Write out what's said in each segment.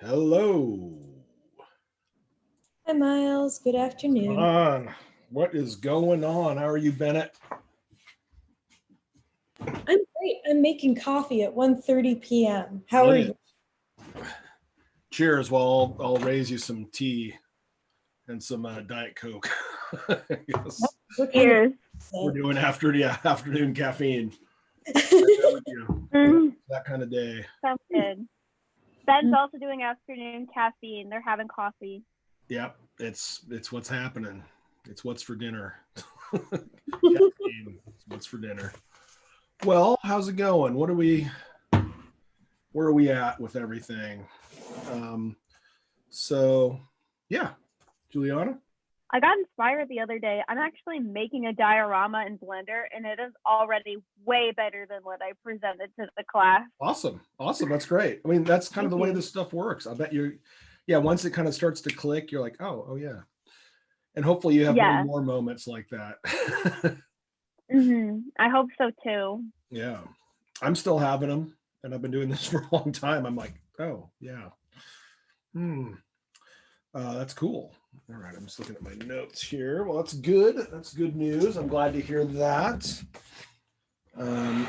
Hello. Hi, Miles. Good afternoon. Come on. What is going on? How are you, Bennett? I'm great. I'm making coffee at 1:30 p.m. How are you? Cheers. Well, I'll raise you some tea and some Diet Coke. Yes. Cheers. We're doing afternoon caffeine. That kind of day. Sounds good. Ben's also doing afternoon caffeine. They're having coffee. Yep, it's what's happening. It's what's for dinner. Caffeine. It's what's for dinner. Well, how's it going? Where are we at with everything? So yeah, Juliana? I got inspired the other day. I'm actually making a diorama in Blender, and it is already way better than what I presented to the class. Awesome. That's great. I mean, that's kind of the way this stuff works. I bet once it kind of starts to click, you're like, oh yeah. And hopefully you have many more moments like that. I hope so too. Yeah. I'm still having them, and I've been doing this for a long time. I'm like, oh yeah. That's cool. All right, I'm just looking at my notes here. Well, that's good. That's good news. I'm glad to hear that. For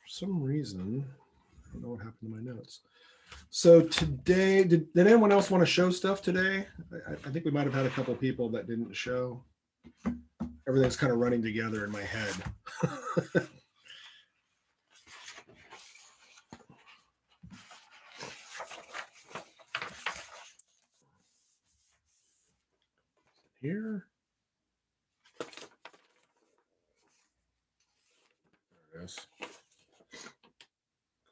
some reason, I don't know what happened to my notes. So today, did anyone else want to show stuff today? I think we might have had a couple of people that didn't show. Everything's kind of running together in my head. Here. There it is.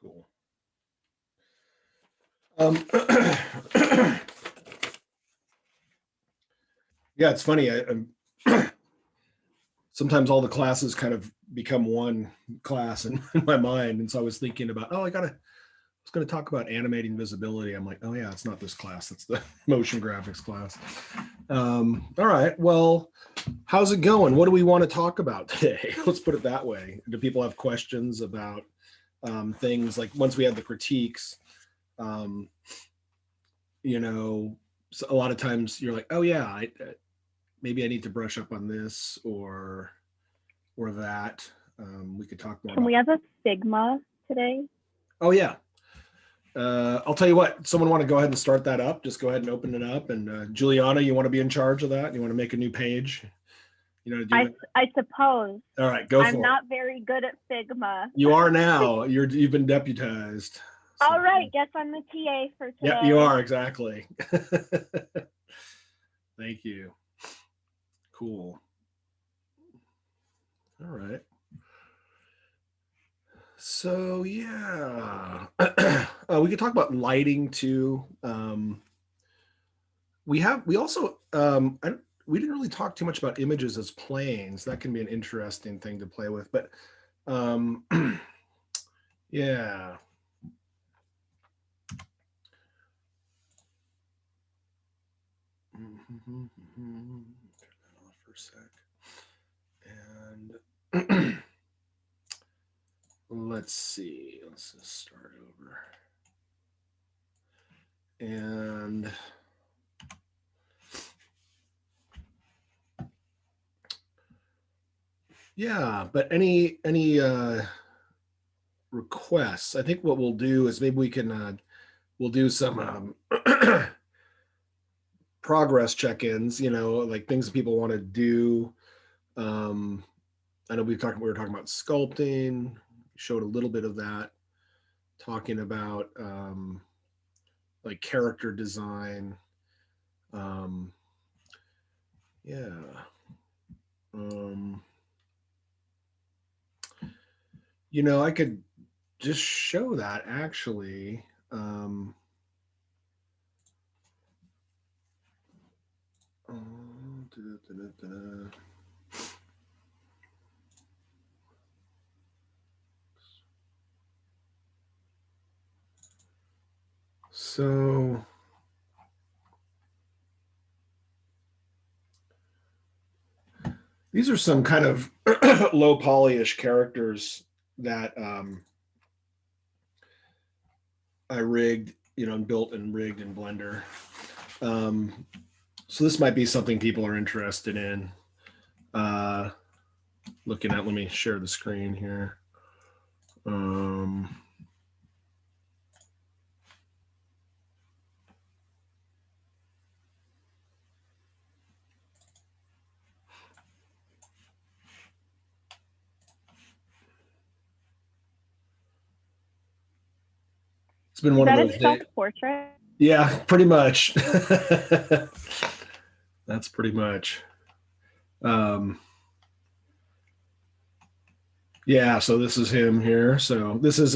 Cool. Yeah, it's funny. I'm sometimes all the classes kind of become one class in my mind. And so I was thinking about, I was going to talk about animating visibility. I'm like, oh yeah, it's not this class. It's the motion graphics class. All right. Well, how's it going? What do we want to talk about today? Let's put it that way. Do people have questions about things like once we had the critiques, so a lot of times you're like, oh yeah, maybe I need to brush up on this or that. We could talk more. Can we have a Figma today? Oh yeah. I'll tell you what, someone want to go ahead and start that up? Just go ahead and open it up. And Juliana, you want to be in charge of that? You want to make a new page? I suppose. All right, go for it. I'm not very good at Figma. You are now. You've been deputized. So. All right, guess I'm the TA for today. Yep, you are, exactly. Thank you. Cool. All right. So yeah, we could talk about lighting too. We also we didn't really talk too much about images as planes. That can be an interesting thing to play with, but yeah. Turn that off for a sec. And let's see. Let's just start over. And yeah, but any requests? I think what we'll do is maybe we can we'll do some progress check-ins, like things that people want to do. I know we were talking about sculpting, showed a little bit of that, talking about like character design. Yeah. I could just show that actually. So these are some kind of low polyish characters that I rigged, and built and rigged in Blender. So this might be something people are interested in. Looking at, let me share the screen here. It's been one of those days. Self-portrait? Yeah, pretty much. That's pretty much. Yeah, so this is him here. So this is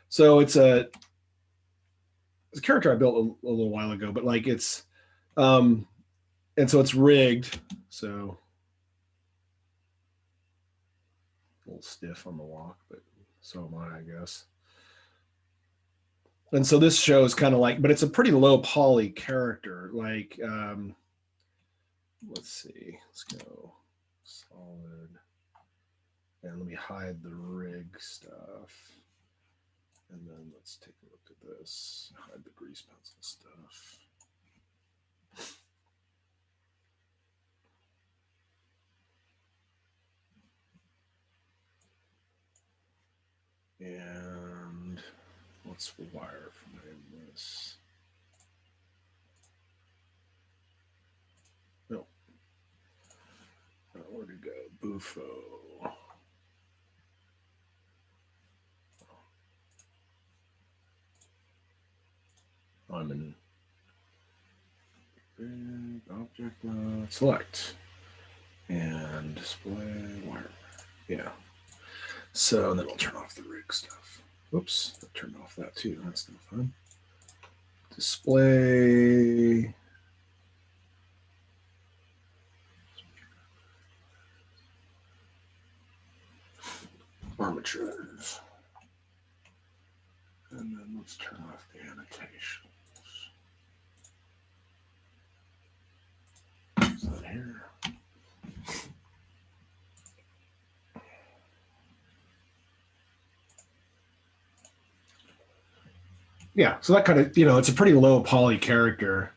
so it's a character I built a little while ago, but like it's and so it's rigged. So a little stiff on the walk, but so am I guess. And so this show is kind of like, but it's a pretty low poly character. Like, let's see, let's go solid. And let me hide the rig stuff. And then let's take a look at this. Hide the grease pencil stuff. And let's wireframe this. No. Where'd it go? Bufo. I'm in big object mode. Select and display wire. Yeah. So then we'll turn off the rig stuff. Oops, I turned off that too. That's no fun. Display. Armatures. And then let's turn off the annotations. Is that here? Yeah, so that kind of, it's a pretty low poly character.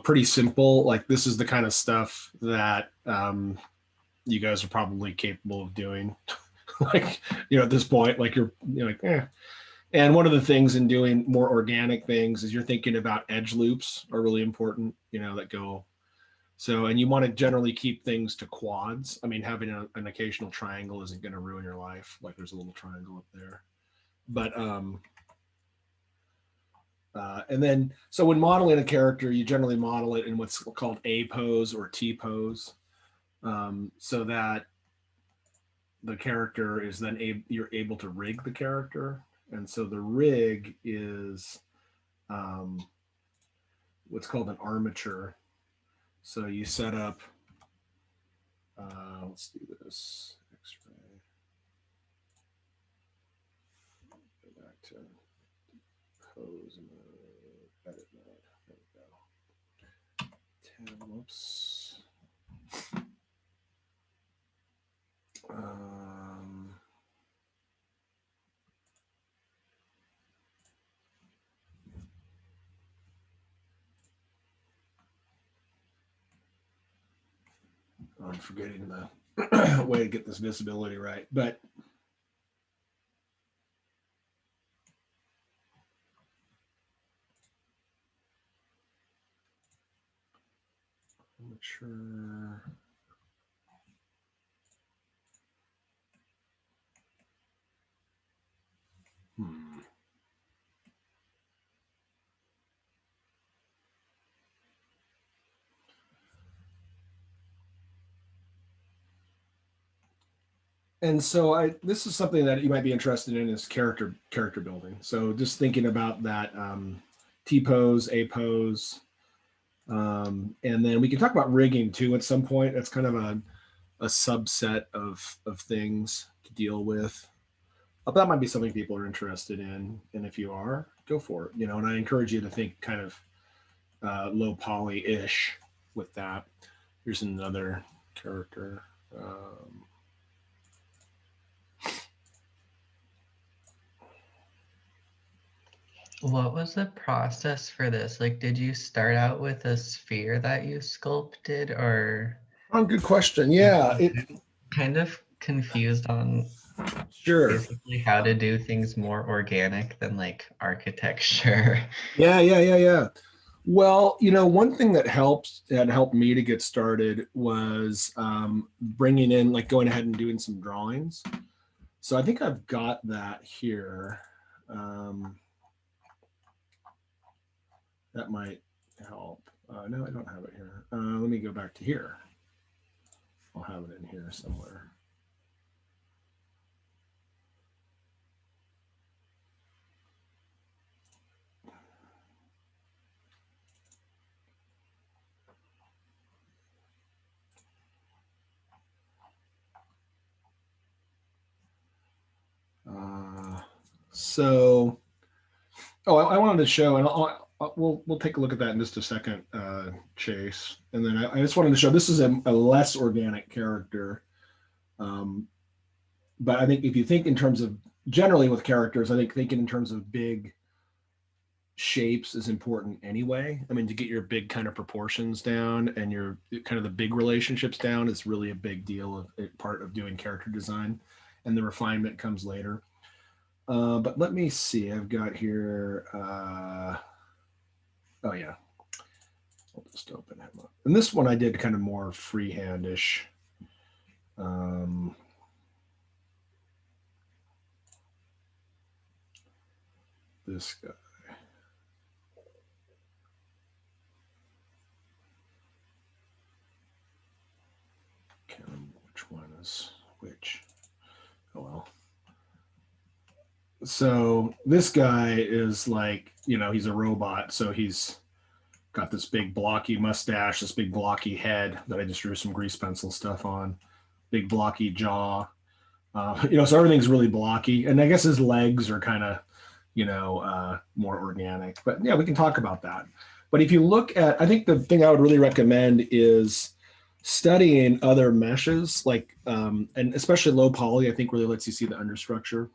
Pretty simple. Like this is the kind of stuff that you guys are probably capable of doing. Like, at this point, like you're like, eh. And one of the things in doing more organic things is you're thinking about edge loops are really important, that go. So, and you want to generally keep things to quads. I mean, having an occasional triangle isn't going to ruin your life. Like there's a little triangle up there. But, and then, so when modeling a character, you generally model it in what's called A pose or T pose. So that the character is then you're able to rig the character. And so the rig is what's called an armature. So you set up, let's do this, X-ray. Go back to pose mode, edit mode. There we go. 10, whoops. I'm forgetting the way to get this visibility right, but mature. And so this is something that you might be interested in is character building. So just thinking about that T pose, A pose, and then we can talk about rigging too at some point. That's kind of a subset of things to deal with. But that might be something people are interested in, and if you are, go for it. And I encourage you to think kind of low poly-ish with that. Here's another character. What was the process for this? Like, did you start out with a sphere that you sculpted, or Oh, good question. Yeah, kind of confused on sure. basically how to do things more organic than like architecture? Yeah. Well, one thing that helped me to get started was bringing in, like, going ahead and doing some drawings. So I think I've got that here. That might help. No, I don't have it here. Let me go back to here. I'll have it in here somewhere. So, I wanted to show, and we'll take a look at that in just a second, Chase. And then I just wanted to show this is a less organic character. But I think if you think in terms of generally with characters, I think thinking in terms of big shapes is important anyway. I mean, to get your big kind of proportions down and your kind of the big relationships down is really a big deal of part of doing character design, and the refinement comes later. But let me see. I've got here. Oh yeah, I'll just open him up. And this one I did kind of more freehandish. This guy. Can't remember which one is which. Oh well. So this guy is like, he's a robot. So he's got this big blocky mustache, this big blocky head that I just drew some grease pencil stuff on, big blocky jaw. So everything's really blocky. And I guess his legs are kind of, more organic. But yeah, we can talk about that. But if you look at, I think the thing I would really recommend is studying other meshes, like, and especially low poly, I think really lets you see the understructure.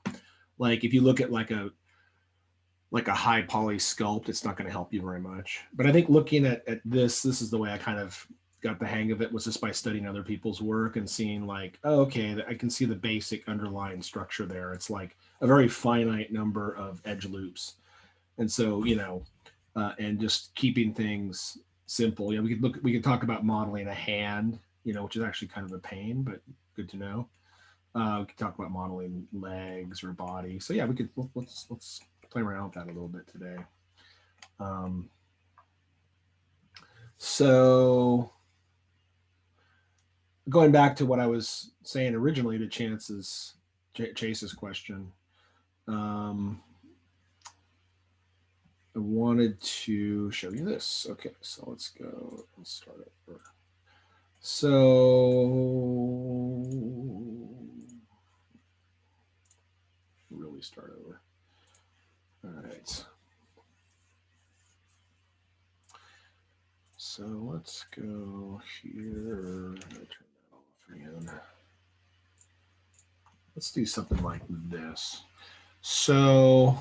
Like if you look at like a high poly sculpt, it's not going to help you very much. But I think looking at this is the way I kind of got the hang of it, was just by studying other people's work and seeing like, oh, okay, I can see the basic underlying structure there. It's like a very finite number of edge loops. And so, and just keeping things simple. We could talk about modeling a hand, which is actually kind of a pain, but good to know. We could talk about modeling legs or body. So yeah, let's play around with that a little bit today. So going back to what I was saying originally to Chase's question, I wanted to show you this. Okay, so let's go and start it. So really start over. All right. So let's go here. Turn that off again. Let's do something like this. So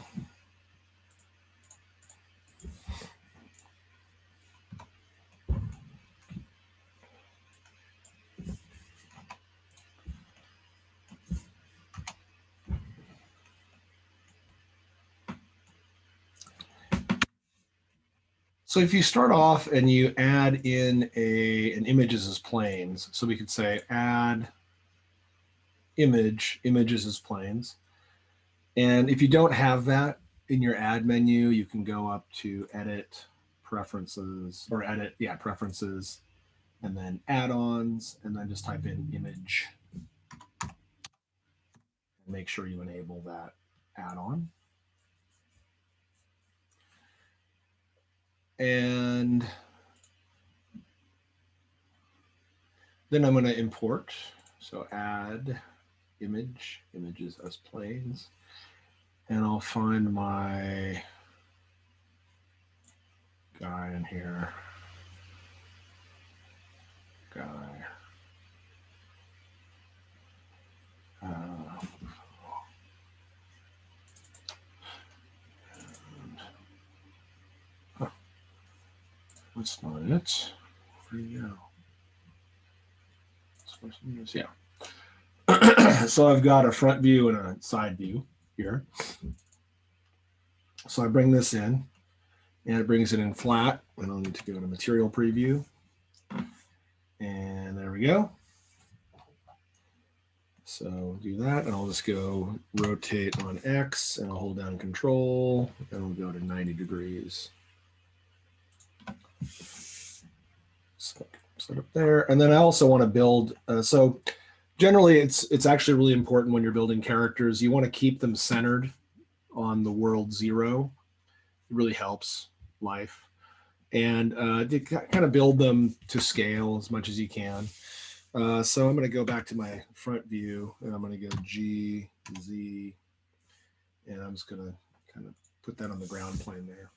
if you start off and you add in an images as planes, so we could say add images as planes. And if you don't have that in your add menu, you can go up to edit preferences or edit, preferences, and then add-ons, and then just type in image. Make sure you enable that add-on. And then I'm going to import. So add images as planes. And I'll find my guy in here. Guy. That's not it. Where do you go? Yeah. So I've got a front view and a side view here. So I bring this in, and it brings it in flat. I don't need to go to material preview. And there we go. So do that, and I'll just go rotate on X, and I'll hold down Control, and we'll go to 90 degrees. Set up there, and then I also want to build. So generally, it's actually really important when you're building characters. You want to keep them centered on the world 0. It really helps life, and to kind of build them to scale as much as you can. So I'm going to go back to my front view, and I'm going to go G, Z, and I'm just going to kind of put that on the ground plane there.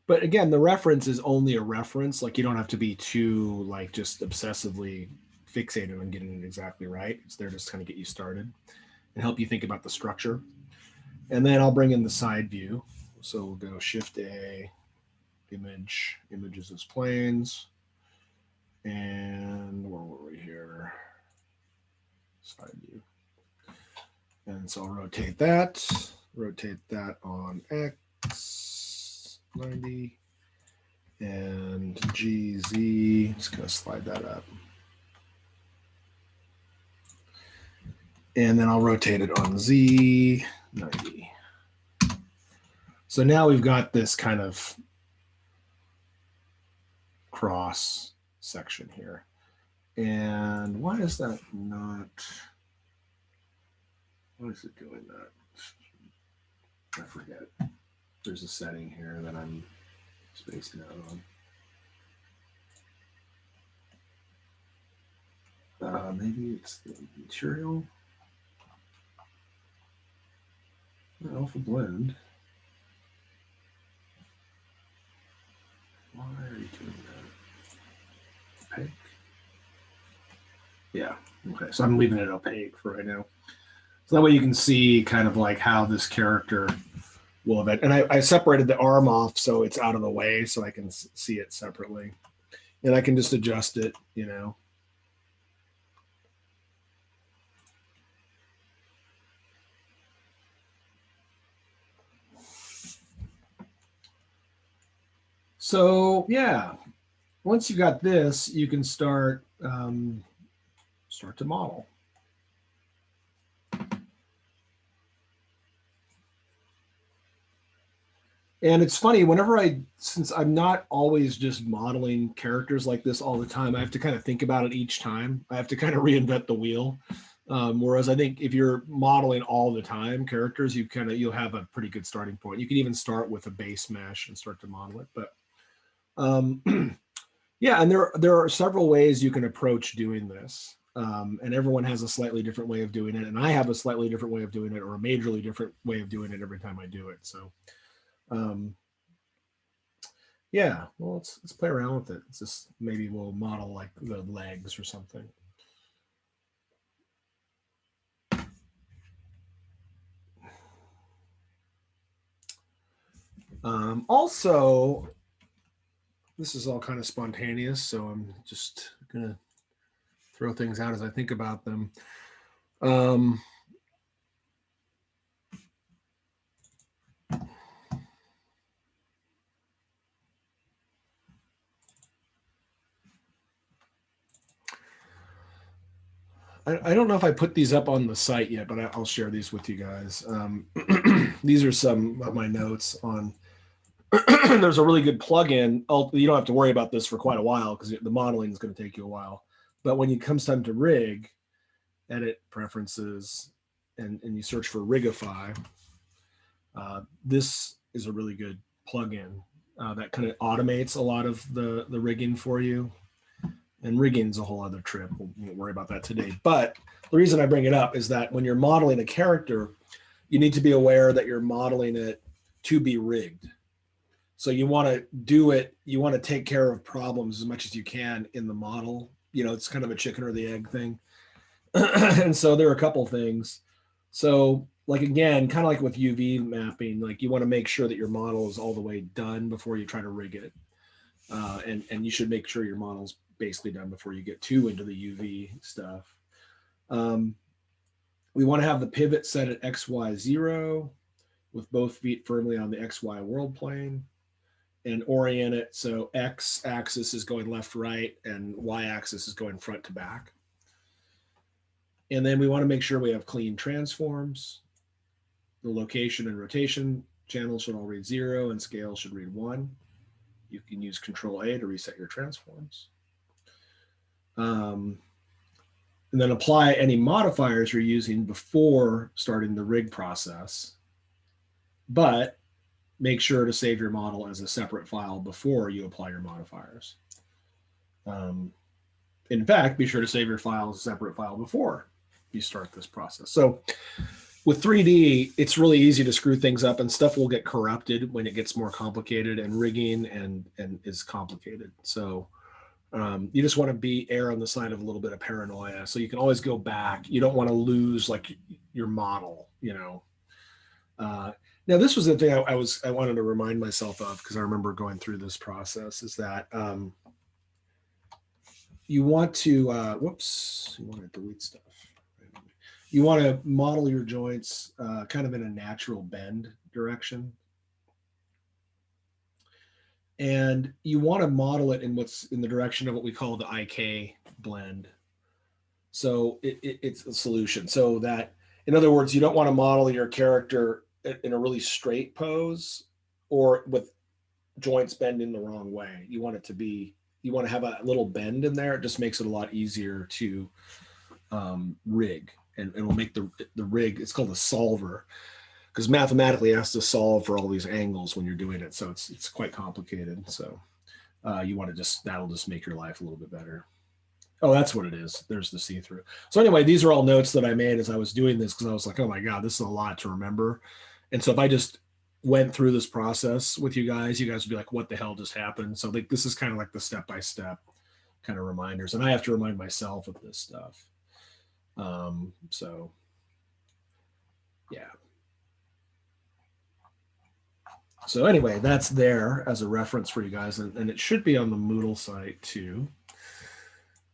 But again, the reference is only a reference. Like, you don't have to be too like just obsessively fixated on getting it exactly right. It's there just to kind of get you started and help you think about the structure. And then I'll bring in the side view. So we'll go Shift A, image, images as planes. And where were we here? Side view. And so I'll rotate that on X, 90, and GZ, just gonna slide that up. And then I'll rotate it on Z, 90. So now we've got this kind of cross section here. And why is that not, why is it doing that? I forget. There's a setting here that I'm spacing out on. Maybe it's the material. Alpha blend. Why are you doing that? Opaque? Yeah, okay, so I'm leaving it opaque for right now. So that way you can see kind of like how this character will event. And I separated the arm off so it's out of the way so I can see it separately. And I can just adjust it, you know. So yeah, once you got this, you can start to model. And it's funny, since I'm not always just modeling characters like this all the time, I have to kind of think about it each time. I have to kind of reinvent the wheel. Whereas I think if you're modeling all the time characters, you'll have a pretty good starting point. You can even start with a base mesh and start to model it. But yeah, and there are several ways you can approach doing this. And everyone has a slightly different way of doing it. And I have a slightly different way of doing it, or a majorly different way of doing it every time I do it. So yeah, well, let's play around with it. It's just, maybe we'll model like the legs or something. Also, this is all kind of spontaneous, so I'm just gonna throw things out as I think about them. I don't know if I put these up on the site yet, but I'll share these with you guys. These are some of my notes on. There's a really good plugin. You don't have to worry about this for quite a while because the modeling is going to take you a while. But when it comes time to rig, edit preferences, and you search for Rigify, this is a really good plugin that kind of automates a lot of the rigging for you. And rigging is a whole other trip. We won't worry about that today. But the reason I bring it up is that when you're modeling a character, you need to be aware that you're modeling it to be rigged. So you want to do it, you want to take care of problems as much as you can in the model. You know, it's kind of a chicken or the egg thing. And so there are a couple things. So like, again, kind of like with UV mapping, like you want to make sure that your model is all the way done before you try to rig it. And you should make sure your model's basically done before you get too into the UV stuff. We want to have the pivot set at XY0 with both feet firmly on the XY world plane, and orient it so X axis is going left, right, and Y axis is going front to back. And then we want to make sure we have clean transforms. The location and rotation channels should all read 0 and scale should read 1. You can use Control A to reset your transforms. And then apply any modifiers you're using before starting the rig process. But make sure to save your model as a separate file before you apply your modifiers. In fact, be sure to save your file as a separate file before you start this process. So with 3D, it's really easy to screw things up, and stuff will get corrupted when it gets more complicated, and rigging and is complicated. So you just want to err on the side of a little bit of paranoia. So you can always go back. You don't want to lose like your model, you know. Now, this was the thing I wanted to remind myself of, because I remember going through this process, is that you want to, whoops, you want to delete stuff. You want to model your joints kind of in a natural bend direction. And you want to model it in what's in the direction of what we call the IK blend. So it's a solution. So that, in other words, you don't want to model your character in a really straight pose or with joints bending the wrong way. You want it to be, you want to have a little bend in there. It just makes it a lot easier to rig, and it will make the rig, it's called a solver, because mathematically it has to solve for all these angles when you're doing it. So it's quite complicated. So you want to just, that'll just make your life a little bit better. Oh, that's what it is. There's the see-through. So anyway, these are all notes that I made as I was doing this, because I was like, oh my God, this is a lot to remember. And so if I just went through this process with you guys would be like, what the hell just happened? So this is kind of like the step-by-step kind of reminders. And I have to remind myself of this stuff. So yeah. So anyway, that's there as a reference for you guys. And it should be on the Moodle site too.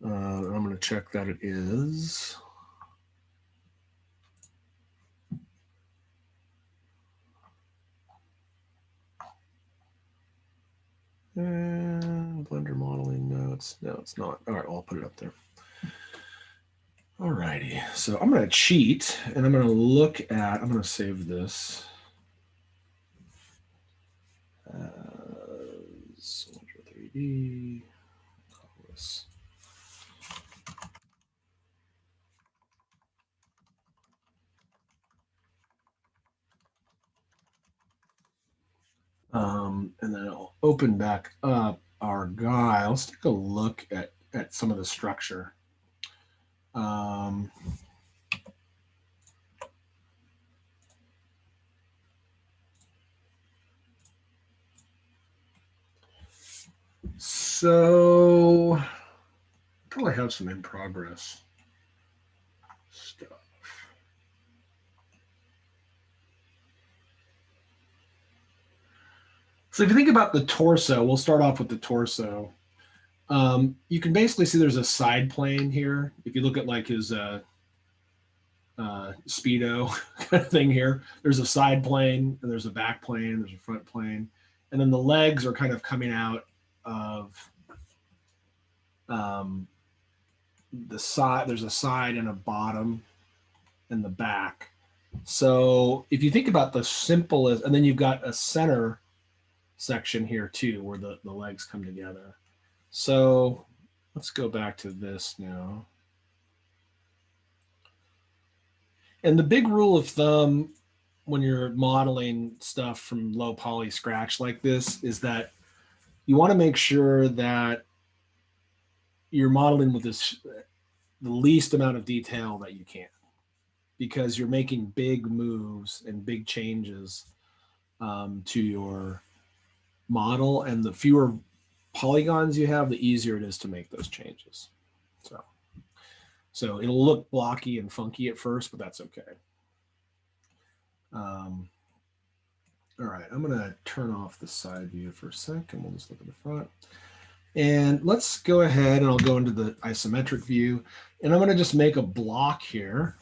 I'm going to check that it is. And Blender modeling notes. No, it's not. All right, I'll put it up there. All righty. So I'm going to cheat, and I'm going to look at, I'm going to save this. Soldier 3D. Call this. And then I'll open back up our guy. Let's take a look at some of the structure. So I probably have some in progress stuff. So if you think about the torso, we'll start off with the torso. You can basically see there's a side plane here. If you look at like his Speedo kind of thing here, there's a side plane, and there's a back plane, there's a front plane. And then the legs are kind of coming out of the side. There's a side and a bottom and the back. So if you think about the simplest, and then you've got a center section here too, where the legs come together. So let's go back to this now. And the big rule of thumb when you're modeling stuff from low poly scratch like this is that you want to make sure that you're modeling with the least amount of detail that you can, because you're making big moves and big changes to your model, and the fewer polygons you have, the easier it is to make those changes. So it'll look blocky and funky at first, but that's okay. All right, I'm gonna turn off the side view for a sec, and we'll just look at the front. And let's go ahead and I'll go into the isometric view, and I'm going to just make a block here.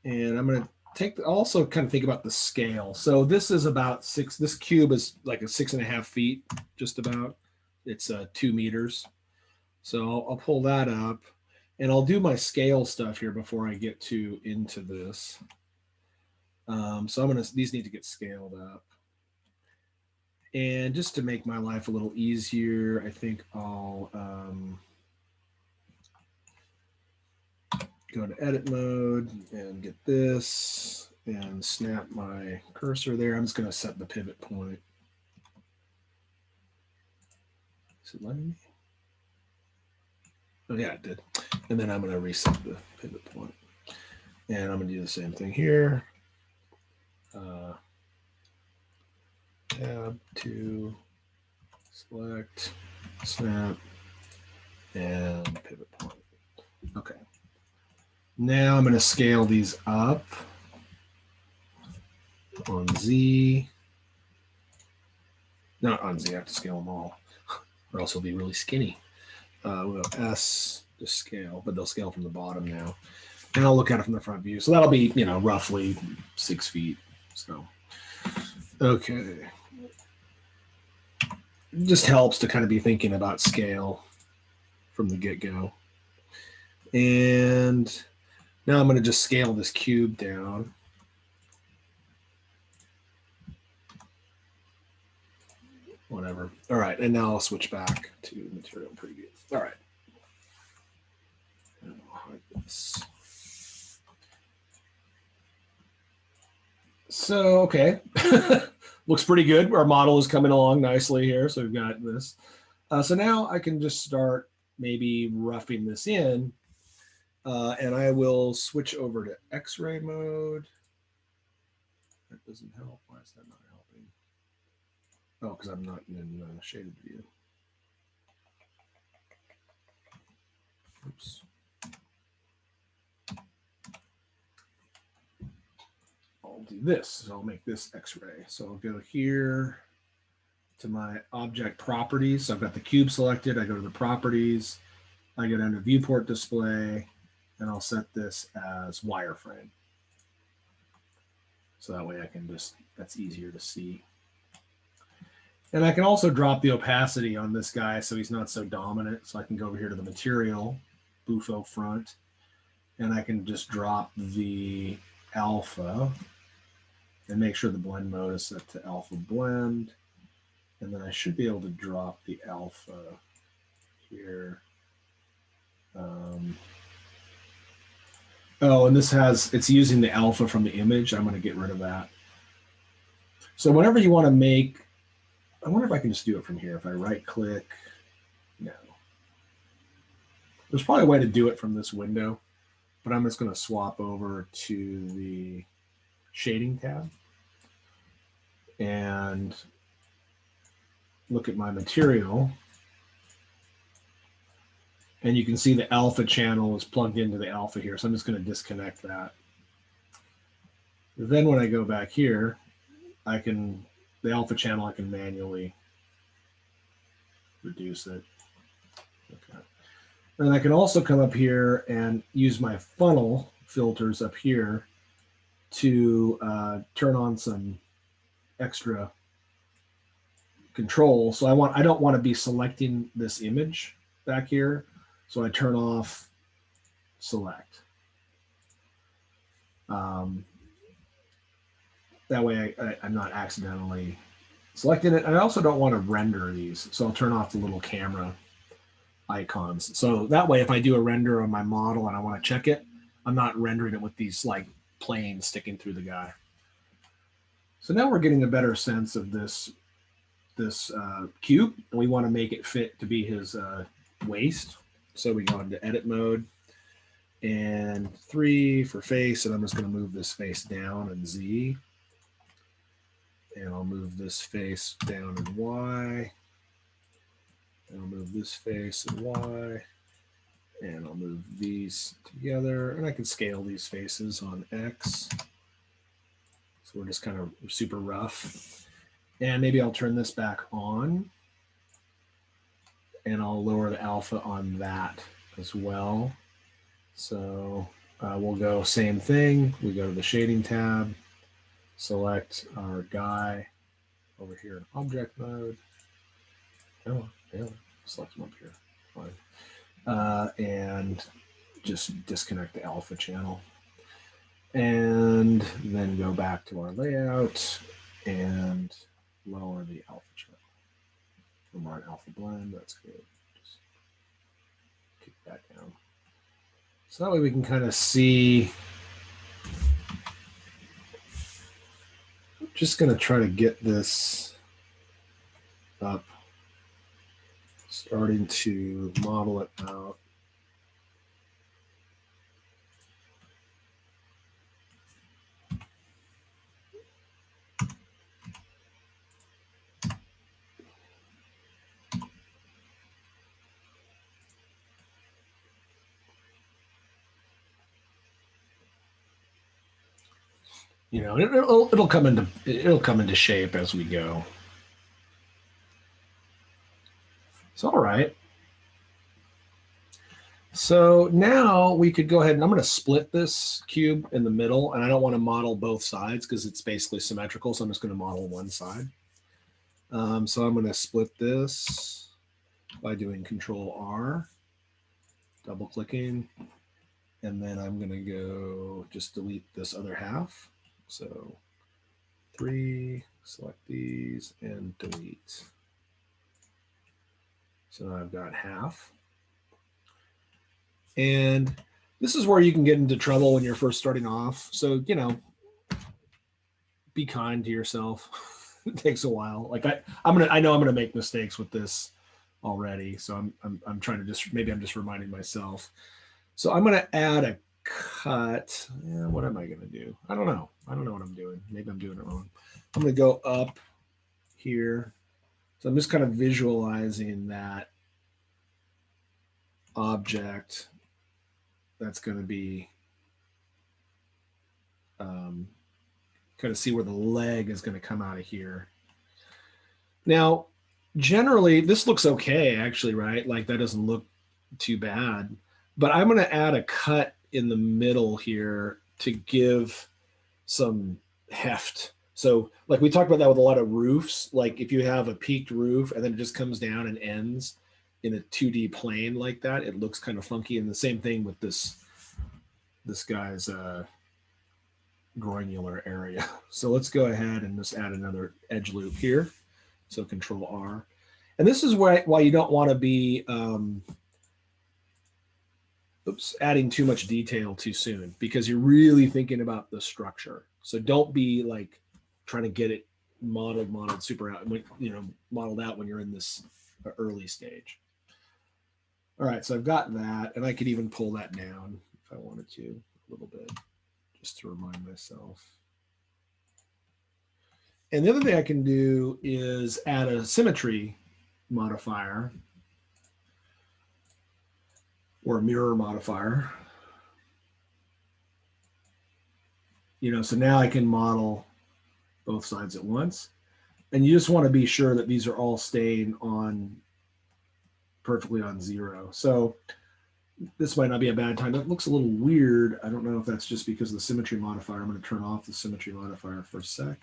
And I'm going to also kind of think about the scale. So this is about this cube is like a 6.5 feet, just about. It's 2 meters. So I'll pull that up, and I'll do my scale stuff here before I get into this. So these need to get scaled up. And just to make my life a little easier, I think I'll go to edit mode and get this and snap my cursor there. I'm just going to set the pivot point. Is it letting me? Oh, yeah, it did. And then I'm going to reset the pivot point. And I'm going to do the same thing here. Tab 2, select, snap, and pivot point. Okay. Now I'm going to scale these up on Z. Not on Z, I have to scale them all, or else they'll be really skinny. We'll go S to scale, but they'll scale from the bottom now. And I'll look at it from the front view. So that'll be, roughly 6 feet. So, okay. It just helps to kind of be thinking about scale from the get-go. And now I'm going to just scale this cube down. Whatever. All right, and now I'll switch back to material preview. All right. And I'll hide this. So, okay. Looks pretty good. Our model is coming along nicely here. So we've got this. So now I can just start maybe roughing this in. And I will switch over to X-ray mode. That doesn't help. Why is that not helping? Oh, because I'm not in shaded view. Oops. I'll do this. So I'll make this X-ray. So I'll go here to my object properties. So I've got the cube selected. I go to the properties. I go down to viewport display, and I'll set this as wireframe. So that way I can that's easier to see. And I can also drop the opacity on this guy so he's not so dominant. So I can go over here to the material, Bufo front, and I can just drop the alpha and make sure the blend mode is set to alpha blend. And then I should be able to drop the alpha here. Oh, and it's using the alpha from the image. I'm going to get rid of that. So whenever you want to make, I wonder if I can just do it from here. If I right click, no. There's probably a way to do it from this window, but I'm just going to swap over to the shading tab and look at my material. And you can see the alpha channel is plugged into the alpha here. So I'm just going to disconnect that. Then when I go back here, the alpha channel, I can manually reduce it. Okay. And I can also come up here and use my funnel filters up here to turn on some extra control. So I don't want to be selecting this image back here. So I turn off select. That way I'm not accidentally selecting it. And I also don't want to render these. So I'll turn off the little camera icons. So that way, if I do a render on my model and I want to check it, I'm not rendering it with these like planes sticking through the guy. So now we're getting a better sense of this cube, and we want to make it fit to be his waist. So we go into edit mode and 3 for face, and I'm just going to move this face down in Z. And I'll move this face down in Y. And I'll move this face in Y. And I'll move these together. And I can scale these faces on X. So we're just kind of super rough. And maybe I'll turn this back on, and I'll lower the alpha on that as well. So we'll go same thing. We go to the shading tab, select our guy over here in object mode. Oh, yeah, select him up here. Fine. And just disconnect the alpha channel. And then go back to our layout and lower the alpha channel. From our alpha blend, that's good. Just kick that down. So that way we can kind of see. I'm just going to try to get this up, starting to model it out. You know, it'll come into shape as we go. So all right. So now we could go ahead and I'm going to split this cube in the middle, and I don't want to model both sides because it's basically symmetrical. So I'm just going to model one side. So I'm going to split this by doing Control R, double clicking, and then I'm going to go just delete this other half. So 3, select these and delete. So now I've got half. And this is where you can get into trouble when you're first starting off. So, you know, be kind to yourself. It takes a while. Like I know I'm gonna make mistakes with this already. So I'm trying to maybe I'm just reminding myself. So I'm gonna add a cut. Yeah, what am I gonna do? I don't know. I don't know what I'm doing. Maybe I'm doing it wrong. I'm gonna go up here. So I'm just kind of visualizing that object that's going to be kind of see where the leg is going to come out of here. Now, generally, this looks okay, actually, right? Like that doesn't look too bad. But I'm going to add a cut in the middle here to give some heft. So like we talked about that with a lot of roofs, like if you have a peaked roof and then it just comes down and ends in a 2D plane like that, it looks kind of funky. And the same thing with this guy's granular area. So let's go ahead and just add another edge loop here. So Control R. And this is why you don't want to be adding too much detail too soon, because you're really thinking about the structure. So don't be like trying to get it modeled super out, modeled out when you're in this early stage. All right, so I've got that, and I could even pull that down if I wanted to a little bit, just to remind myself. And the other thing I can do is add a symmetry modifier or a mirror modifier. So now I can model both sides at once. And you just want to be sure that these are all staying on perfectly on 0. So this might not be a bad time. That looks a little weird. I don't know if that's just because of the symmetry modifier. I'm going to turn off the symmetry modifier for a sec.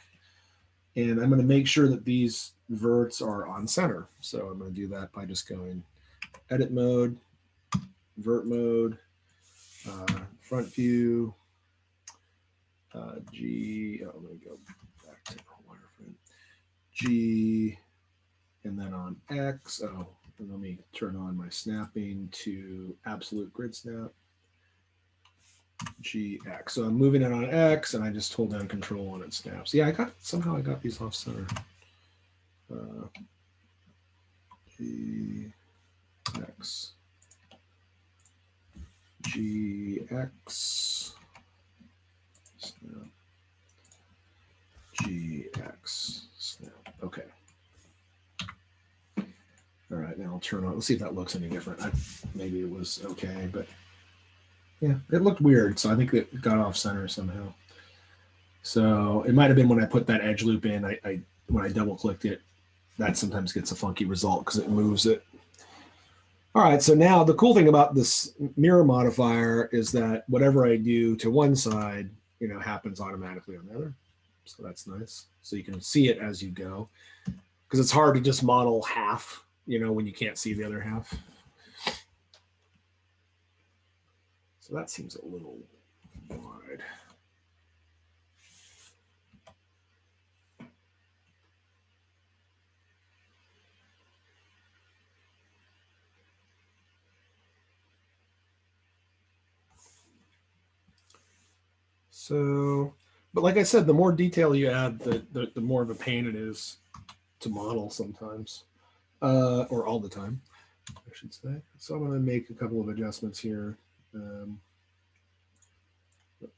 And I'm going to make sure that these verts are on center. So I'm going to do that by just going edit mode, vert mode, front view, G, I'm going to go back to wireframe, G, and then on X, and let me turn on my snapping to absolute grid snap, GX. So I'm moving it on X, and I just hold down Control and it snaps. Yeah, somehow I got these off center. GX, GX, snap, GX, snap. Okay. All right, now I'll turn on. Let's see if that looks any different. Maybe it was okay, but yeah, it looked weird. So I think it got off center somehow. So it might have been when I put that edge loop in, I when I double clicked it, that sometimes gets a funky result because it moves it. All right, so now the cool thing about this mirror modifier is that whatever I do to one side, happens automatically on the other. So that's nice. So you can see it as you go, because it's hard to just model half, when you can't see the other half. So that seems a little wide. So, but like I said, the more detail you add, the more of a pain it is to model sometimes, or all the time, I should say. So I'm going to make a couple of adjustments here.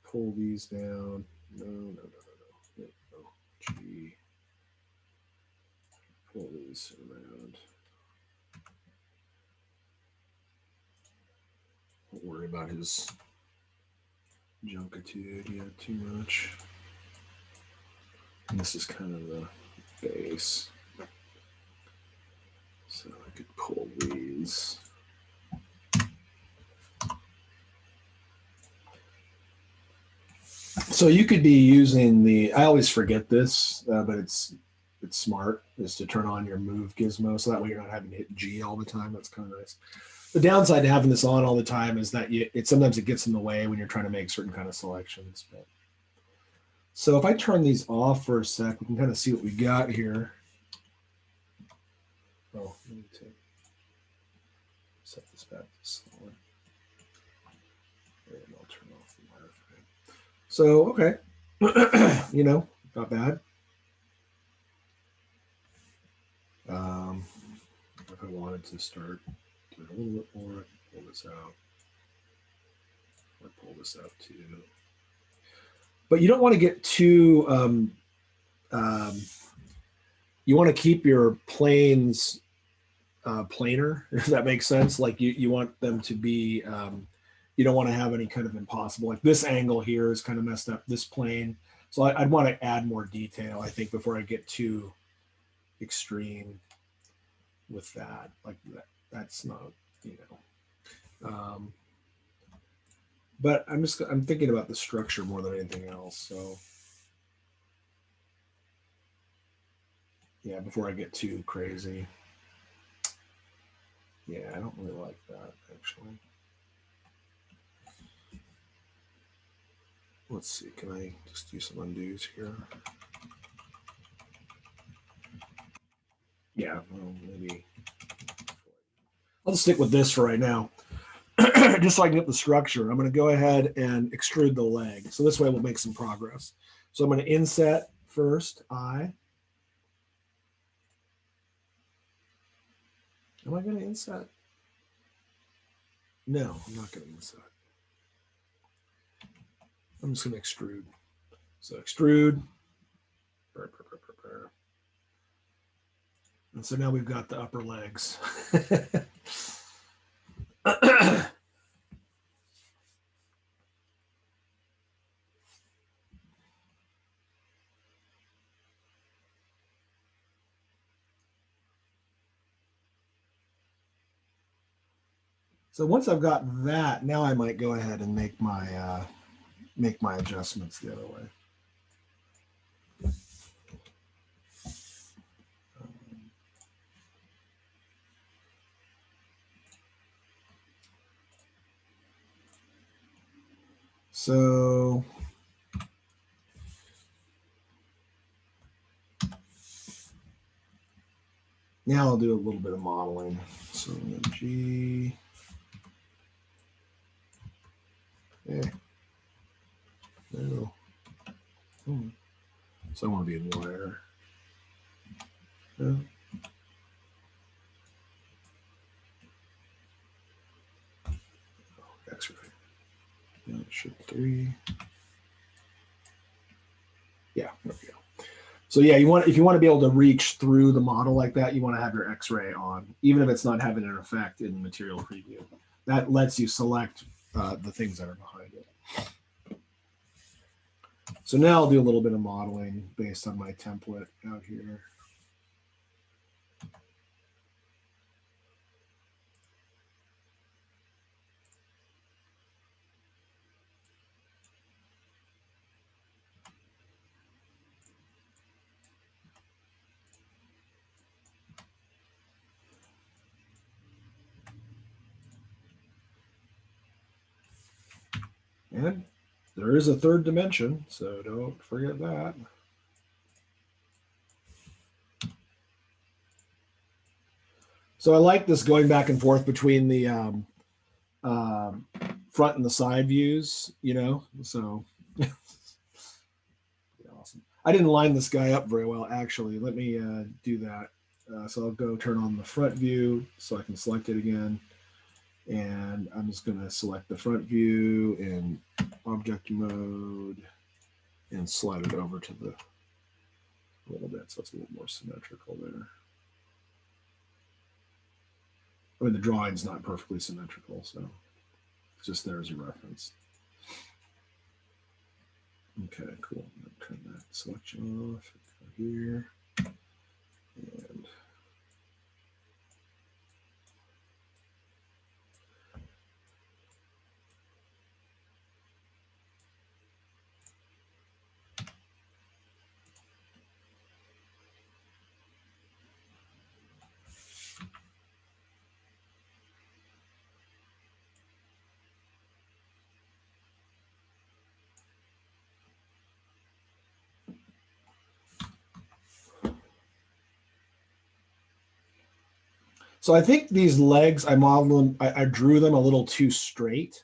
Pull these down. No. G. Pull these around. Don't worry about his junkitude yet too much. And this is kind of the base. So I could pull these. So you could be using I always forget this, but it's smart, is to turn on your move gizmo. So that way you're not having to hit G all the time. That's kind of nice. The downside to having this on all the time is that sometimes it gets in the way when you're trying to make certain kind of selections. But so if I turn these off for a sec, we can kind of see what we got here. Oh, let me set this back to solid. And I'll turn off the wireframe. So, okay, not bad. If I wanted to start doing a little bit more, I can pull this out. Or pull this out too. But you don't want to get too, you want to keep your planes planar, if that makes sense. Like you want them to be, you don't want to have any kind of impossible, like this angle here is kind of messed up, this plane. So I'd want to add more detail, I think, before I get too extreme with that. Like that's not, but I'm thinking about the structure more than anything else. So yeah, before I get too crazy. Yeah, I don't really like that, actually. Let's see, can I just do some undos here? Yeah, well, maybe. I'll just stick with this for right now, just so I can get the structure. I'm going to go ahead and extrude the leg. So this way we'll make some progress. So I'm going to inset first, I. Am I going to inset? No, I'm not going to inset. I'm just going to extrude. So extrude. And so now we've got the upper legs. So once I've got that, now I might go ahead and make my adjustments the other way. So now I'll do a little bit of modeling. So G. No. So I want to be in wire. No. X-ray. Yeah, it should 3. Yeah, there we go. So yeah, if you want to be able to reach through the model like that, you want to have your X-ray on, even if it's not having an effect in the material preview. That lets you select the things that are behind it. So now I'll do a little bit of modeling based on my template out here. And there is a third dimension, so don't forget that. So I like this going back and forth between the front and the side views, you know, so awesome. I didn't line this guy up very well, actually. Let me do that. So I'll go turn on the front view so I can select it again. And I'm just going to select the front view in object mode and slide it over to the a little bit so it's a little more symmetrical there. I mean, the drawing's not perfectly symmetrical, so it's just there as a reference. Okay, cool. Turn that selection off here. And so I think these legs, I modeled them, I drew them a little too straight.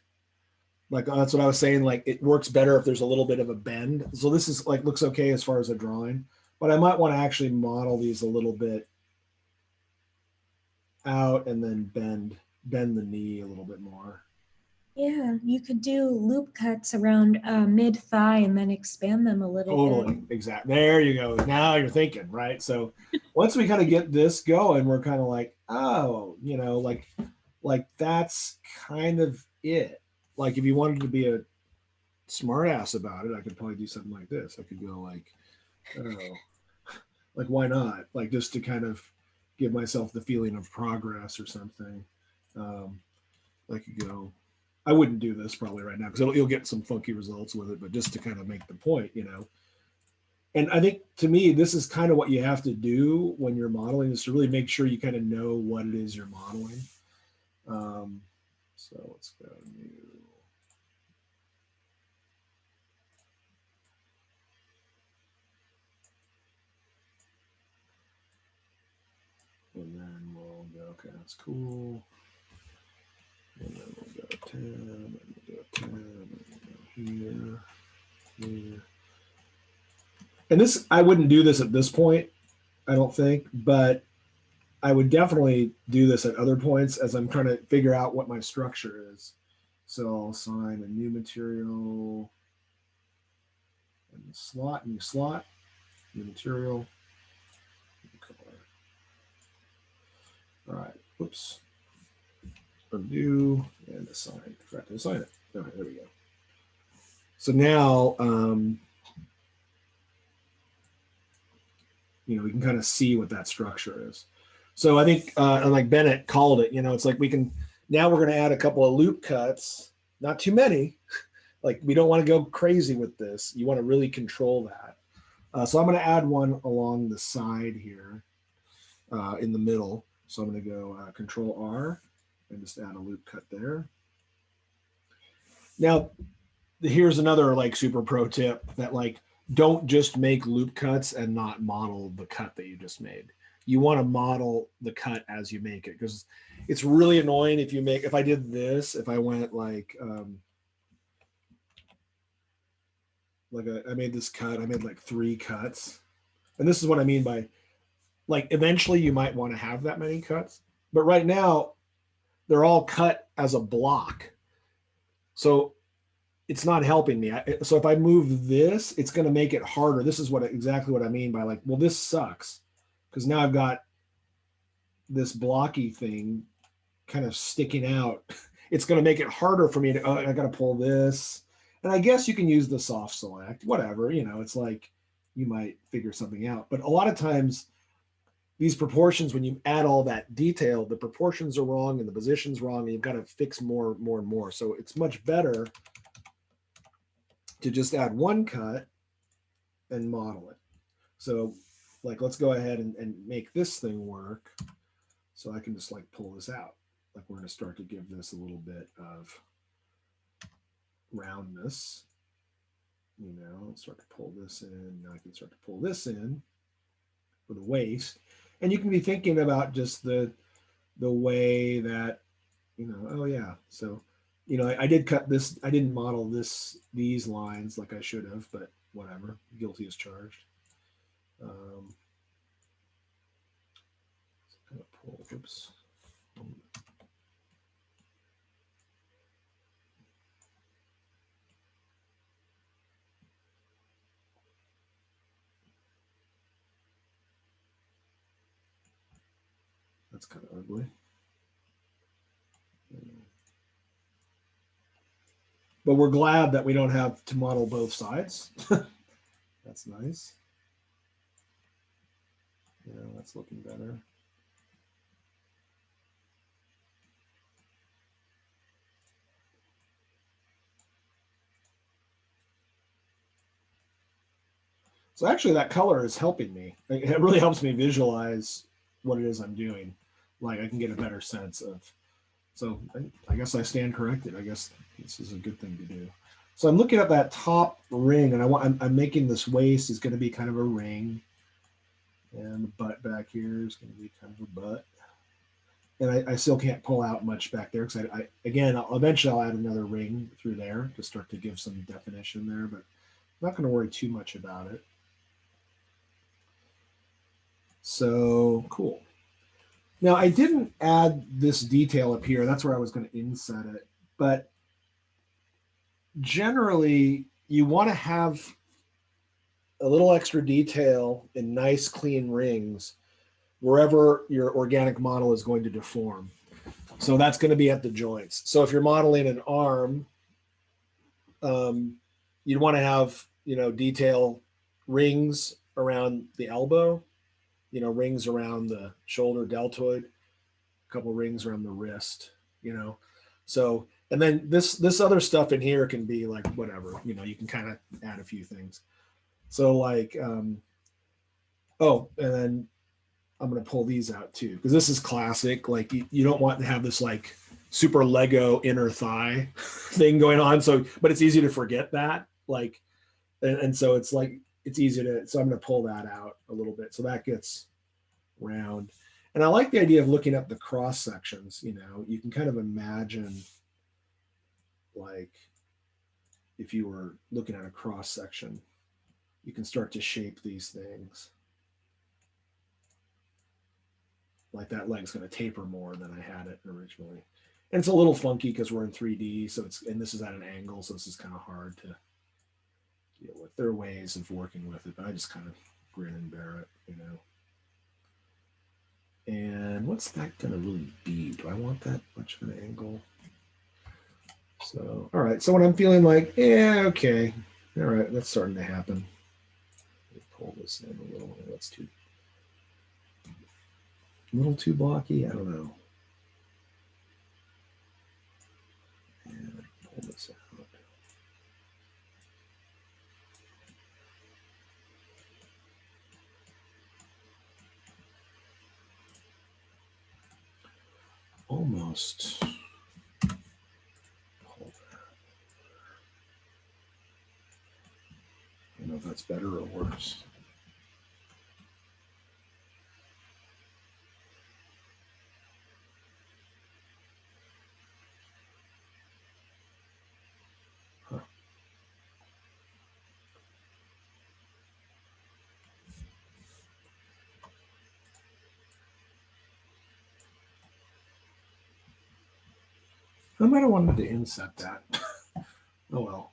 Like that's what I was saying. Like it works better if there's a little bit of a bend. So this is like looks okay as far as a drawing, but I might want to actually model these a little bit out and then bend the knee a little bit more. Yeah, you could do loop cuts around mid thigh and then expand them a little Totally, bit. exactly. There you go. Now you're thinking, right? So once we kind of get this going, we're kind of like, oh, you know, like that's kind of it. Like if you wanted to be a smart ass about it, I could probably do something like this. I could go like, oh, like why not? Like just to kind of give myself the feeling of progress or something. I could go. I wouldn't do this probably right now because you'll get some funky results with it, but just to kind of make the point, you know. And I think to me, this is kind of what you have to do when you're modeling is to really make sure you kind of know what it is you're modeling. So let's go new. And then we'll go, okay, that's cool. And then we'll go 10, and we'll go 10, and we'll go here. And this, I wouldn't do this at this point, I don't think, but I would definitely do this at other points as I'm trying to figure out what my structure is. So I'll assign a new material and the slot, new slot, new material, new color. All right, whoops. Undo and assign. Forgot to assign it. All right, there we go. So now, you know, we can kind of see what that structure is. So I think, like Bennett called it, you know, it's like we can, now we're going to add a couple of loop cuts, not too many. Like we don't want to go crazy with this. You want to really control that. So I'm going to add one along the side here in the middle. So I'm going to go Control R and just add a loop cut there. Now, here's another like super pro tip that like, don't just make loop cuts and not model the cut that you just made. You want to model the cut as you make it because it's really annoying if you make, if I did this, if I went like I made this cut, I made like 3 cuts. And this is what I mean by like, eventually you might want to have that many cuts, but right now they're all cut as a block. So it's not helping me. So if I move this, it's going to make it harder. This is exactly what I mean by like, well, this sucks because now I've got this blocky thing kind of sticking out. It's going to make it harder for me to, I got to pull this. And I guess you can use the soft select, whatever, you know, it's like you might figure something out. But a lot of times these proportions, when you add all that detail, the proportions are wrong and the position's wrong, and you've got to fix more and more. So it's much better to just add one cut and model it. So like, let's go ahead and make this thing work. So I can just like pull this out. Like we're going to start to give this a little bit of roundness. You know, start to pull this in. Now I can start to pull this in for the waist. And you can be thinking about just the way that, you know, oh yeah. So, you know, I did cut this. I didn't model these lines like I should have, but whatever. Guilty as charged. Pull, oops. That's kind of ugly. But we're glad that we don't have to model both sides. That's nice. Yeah, that's looking better. So actually that color is helping me. It really helps me visualize what it is I'm doing. Like I can get a better sense of, so I guess I stand corrected. I guess this is a good thing to do. So I'm looking at that top ring, and I'm making this waist is going to be kind of a ring. And the butt back here is going to be kind of a butt. And I still can't pull out much back there because again, eventually I'll add another ring through there to start to give some definition there, but I'm not going to worry too much about it. So cool. Now I didn't add this detail up here. That's where I was going to inset it. But generally you want to have a little extra detail in nice clean rings wherever your organic model is going to deform. So that's going to be at the joints. So if you're modeling an arm, you'd want to have, you know, detail rings around the elbow, you know, rings around the shoulder deltoid, a couple rings around the wrist, you know. So, and then this other stuff in here can be like whatever, you know, you can kind of add a few things. So like, oh, and then I'm going to pull these out too, because this is classic. Like you don't want to have this like super Lego inner thigh thing going on. So, but it's easy to forget that. Like, and so it's like, it's easy to, so I'm going to pull that out a little bit. So that gets round. And I like the idea of looking at the cross sections. You know, you can kind of imagine like if you were looking at a cross section, you can start to shape these things. Like that leg's going to taper more than I had it originally. And it's a little funky because we're in 3D. So it's, and this is at an angle. So this is kind of hard to deal with. There are ways of working with it, but I just kind of grin and bear it, you know. And what's that going to really be? Do I want that much of an angle? So, all right. So when I'm feeling like, yeah, okay. All right, that's starting to happen. Let me pull this in a little. That's too, a little too blocky. I don't know. And pull this out. Almost. Pull that. I don't know if that's better or worse. Huh. I might have wanted to inset that. Oh well.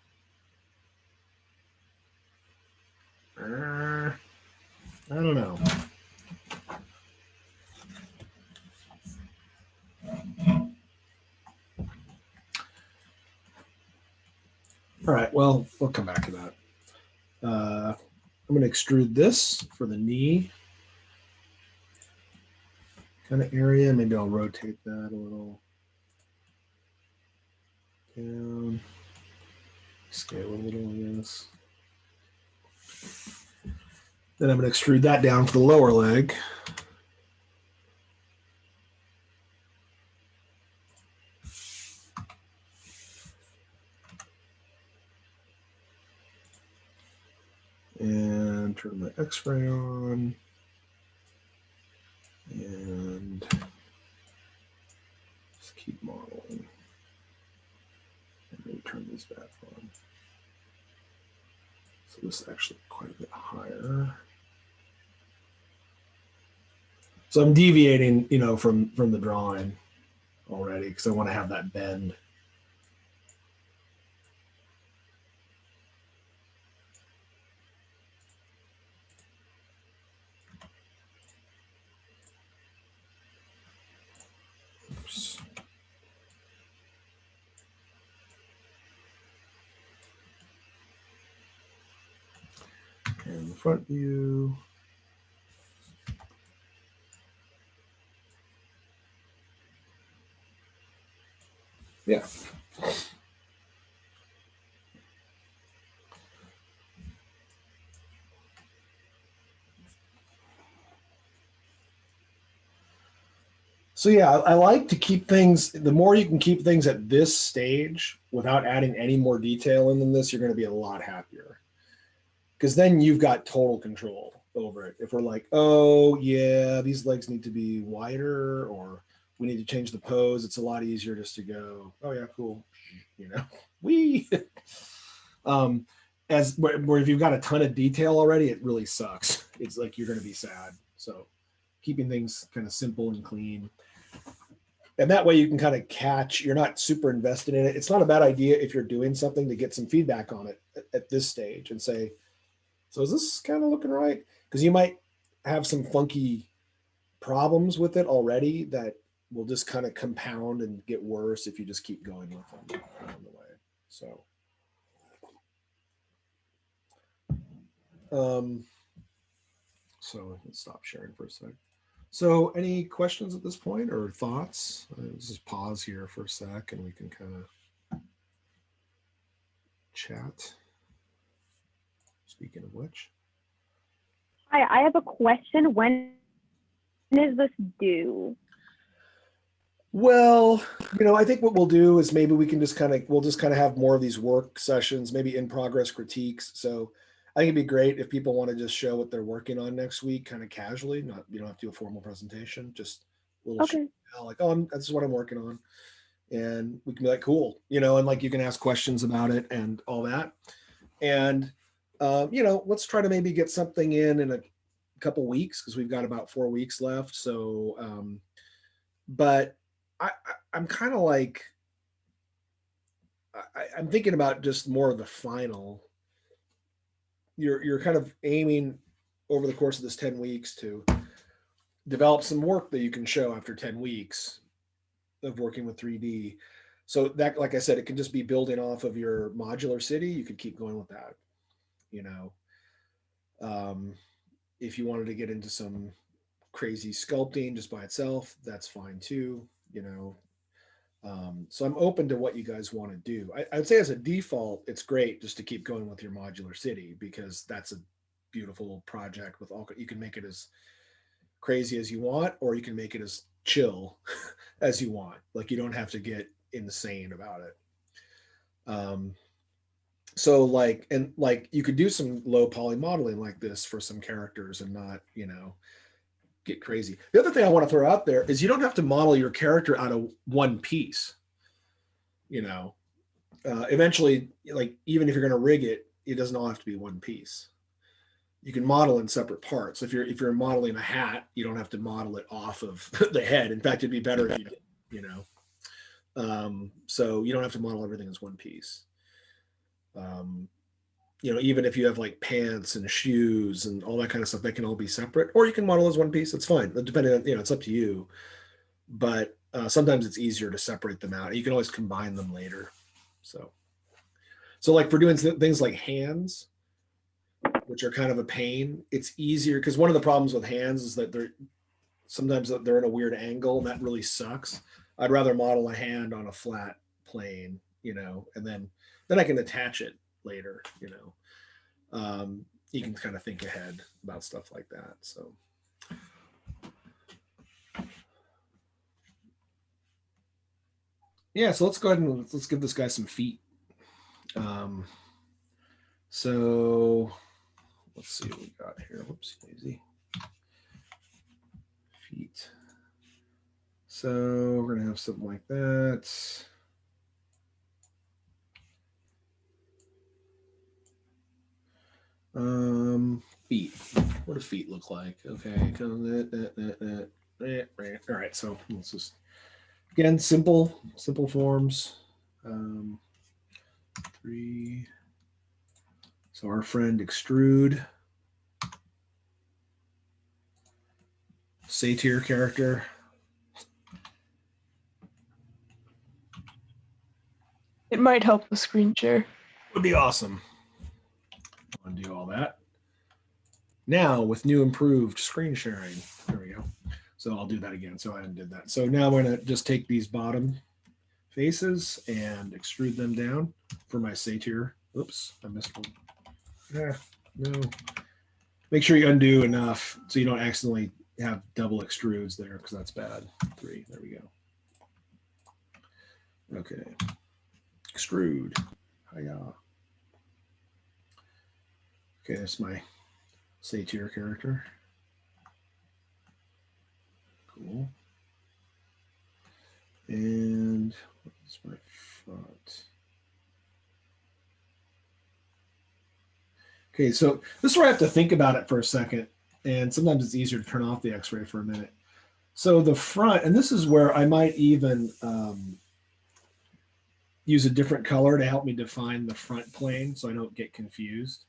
I don't know. All right, well, we'll come back to that. I'm going to extrude this for the knee kind of area. Maybe I'll rotate that a little down, scale a little, I guess. Then I'm going to extrude that down for the lower leg. And turn my X-ray on. And just keep modeling. And then turn these back on. So this is actually quite a bit higher. So I'm deviating, you know, from the drawing already because I want to have that bend. Oops. And the front view. Yeah. So yeah, I like to keep things, the more you can keep things at this stage without adding any more detail in than this, you're going to be a lot happier. Because then you've got total control over it. If we're like, oh yeah, these legs need to be wider, or we need to change the pose, it's a lot easier just to go, oh yeah, cool, you know, wee. As where if you've got a ton of detail already, it really sucks. It's like you're going to be sad. So keeping things kind of simple and clean. And that way you can kind of catch, you're not super invested in it. It's not a bad idea if you're doing something to get some feedback on it at this stage and say, so is this kind of looking right? Because you might have some funky problems with it already that will just kind of compound and get worse if you just keep going with them along the way. So, so let's stop sharing for a sec. So any questions at this point or thoughts? Let's just pause here for a sec and we can kind of chat. Speaking of which. Hi, I have a question. When is this due? Well, you know, I think what we'll do is maybe we can just we'll just kind of have more of these work sessions, maybe in progress critiques. So I think it'd be great if people want to just show what they're working on next week, kind of casually, not, you don't have to do a formal presentation, just a little Okay. like, oh, this is what I'm working on. And we can be like, cool, you know, and like you can ask questions about it and all that. And, you know, let's try to maybe get something in a couple weeks because we've got about 4 weeks left. So, but I'm kind of like, I'm thinking about just more of the final. You're kind of aiming over the course of this 10 weeks to develop some work that you can show after 10 weeks of working with 3D. So that, like I said, it can just be building off of your modular city. You could keep going with that, you know. If you wanted to get into some crazy sculpting just by itself, that's fine too, you know. So I'm open to what you guys want to do. I'd say as a default, it's great just to keep going with your modular city because that's a beautiful project with all, you can make it as crazy as you want, or you can make it as chill as you want. Like you don't have to get insane about it. So like, and like you could do some low poly modeling like this for some characters and not, you know, get crazy. The other thing I want to throw out there is you don't have to model your character out of one piece. You know, eventually, like even if you're going to rig it, it doesn't all have to be one piece. You can model in separate parts. If you're modeling a hat, you don't have to model it off of the head. In fact, it'd be better if you did, you know. So you don't have to model everything as one piece. You know, even if you have like pants and shoes and all that kind of stuff, they can all be separate, or you can model as one piece. It's fine, depending on, you know, it's up to you. But sometimes it's easier to separate them out. You can always combine them later. So So like for doing things like hands, which are kind of a pain, it's easier because one of the problems with hands is that sometimes they're in a weird angle and that really sucks. I'd rather model a hand on a flat plane, and then I can attach it later, you can kind of think ahead about stuff like that. So yeah, so let's go ahead and let's give this guy some feet. So let's see what we got here. Whoops, daisy. Feet. So we're gonna have something like that. Feet. What do feet look like? Okay. All right. So let's just again simple forms. 3. So our friend extrude. Satyr character. It might help the screen share. Would be awesome. Undo all that. Now with new improved screen sharing. There we go. So I'll do that again. So I undid that. So now I'm going to just take these bottom faces and extrude them down for my satyr. Oops, I missed one. Yeah, no. Make sure you undo enough so you don't accidentally have double extrudes there because that's bad. 3, there we go. Okay. Extrude. Hiya. Okay, that's my satyr character. Cool. And what's my front? Okay, so this is where I have to think about it for a second. And sometimes it's easier to turn off the X-ray for a minute. So the front, and this is where I might even use a different color to help me define the front plane so I don't get confused.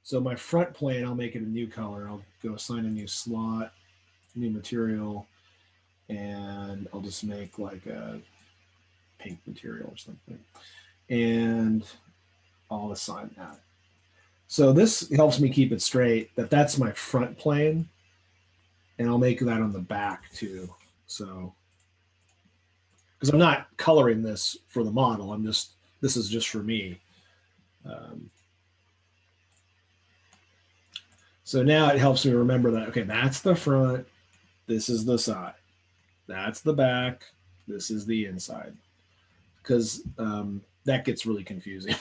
So my front plane, I'll make it a new color. I'll go assign a new slot, new material, and I'll just make like a pink material or something. And I'll assign that. So this helps me keep it straight that that's my front plane. And I'll make that on the back too. So, because I'm not coloring this for the model. This is just for me. So now it helps me remember that, okay, that's the front. This is the side. That's the back. This is the inside. Because that gets really confusing.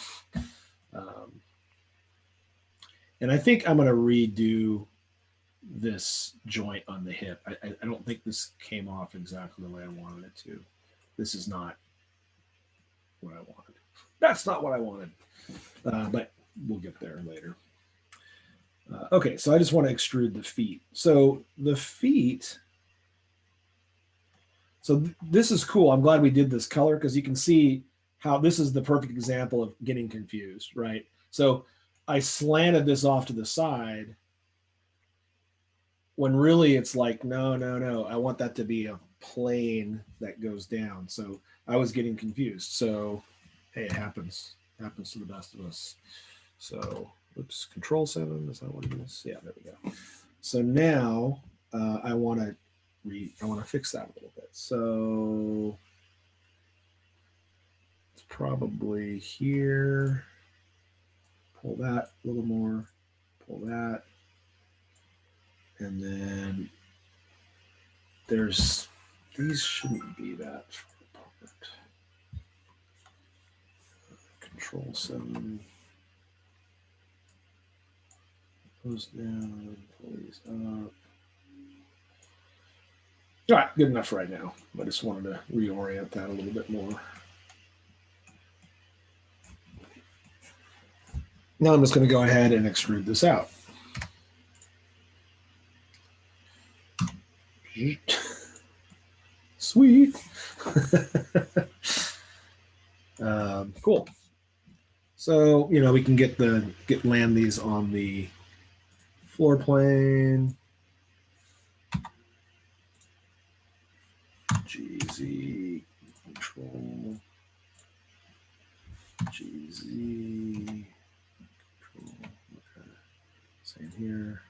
And I think I'm going to redo this joint on the hip. I don't think this came off exactly the way I wanted it to. This is not what I wanted. That's not what I wanted. But we'll get there later. Okay, so I just want to extrude the feet. So the feet, so this is cool. I'm glad we did this color because you can see how this is the perfect example of getting confused, right? So I slanted this off to the side when really it's like, no. I want that to be a plane that goes down. So I was getting confused. So, hey, it happens. It happens to the best of us. So, oops, Control-7, is that what it is? Yeah, there we go. So now I want to fix that a little bit. So it's probably here. Pull that a little more. Pull that. And then these shouldn't be that far apart. Control-7. Those down, pull these up. All right, good enough right now. I just wanted to reorient that a little bit more. Now I'm just going to go ahead and extrude this out. Sweet. Cool. So, we can land these on the floor plane. GZ Control GZ. Cool. Okay. Same here.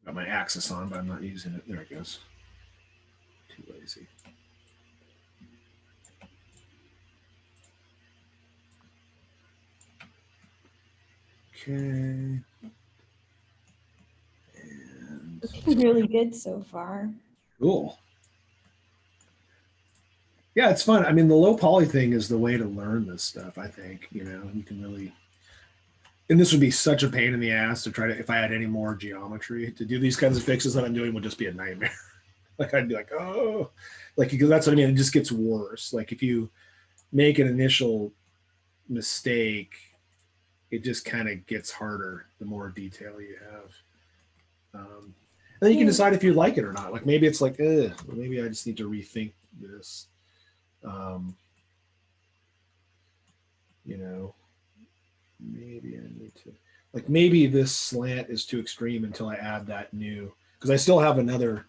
Got my axis on, but I'm not using it. There it goes. Too lazy. Okay. And Looking really good so far. cool. Yeah, it's fun. I mean, the low poly thing is the way to learn this stuff, I think. You know, you can really, and this would be such a pain in the ass to try to, if I had any more geometry to do these kinds of fixes that I'm doing would just be a nightmare. Like I'd be like, oh, like, because that's what I mean. It just gets worse. Like if you make an initial mistake, it just kind of gets harder the more detail you have. And then you can decide if you like it or not. Like maybe it's like, maybe I just need to rethink this. You know, maybe I need to, like, maybe this slant is too extreme until I add that new, because I still have another,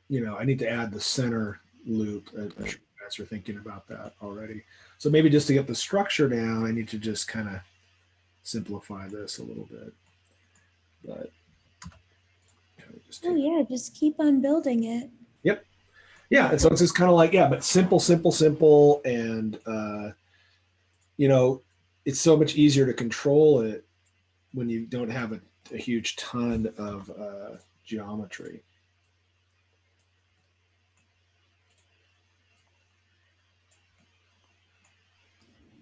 you know, I need to add the center loop. I'm sure you guys are thinking about that already. So maybe just to get the structure down, I need to just kind of simplify this a little bit. But Oh yeah, just keep on building it. Yep. Yeah, and so it's just kind of like, yeah, but simple, simple, simple, and you know, it's so much easier to control it when you don't have a huge ton of geometry.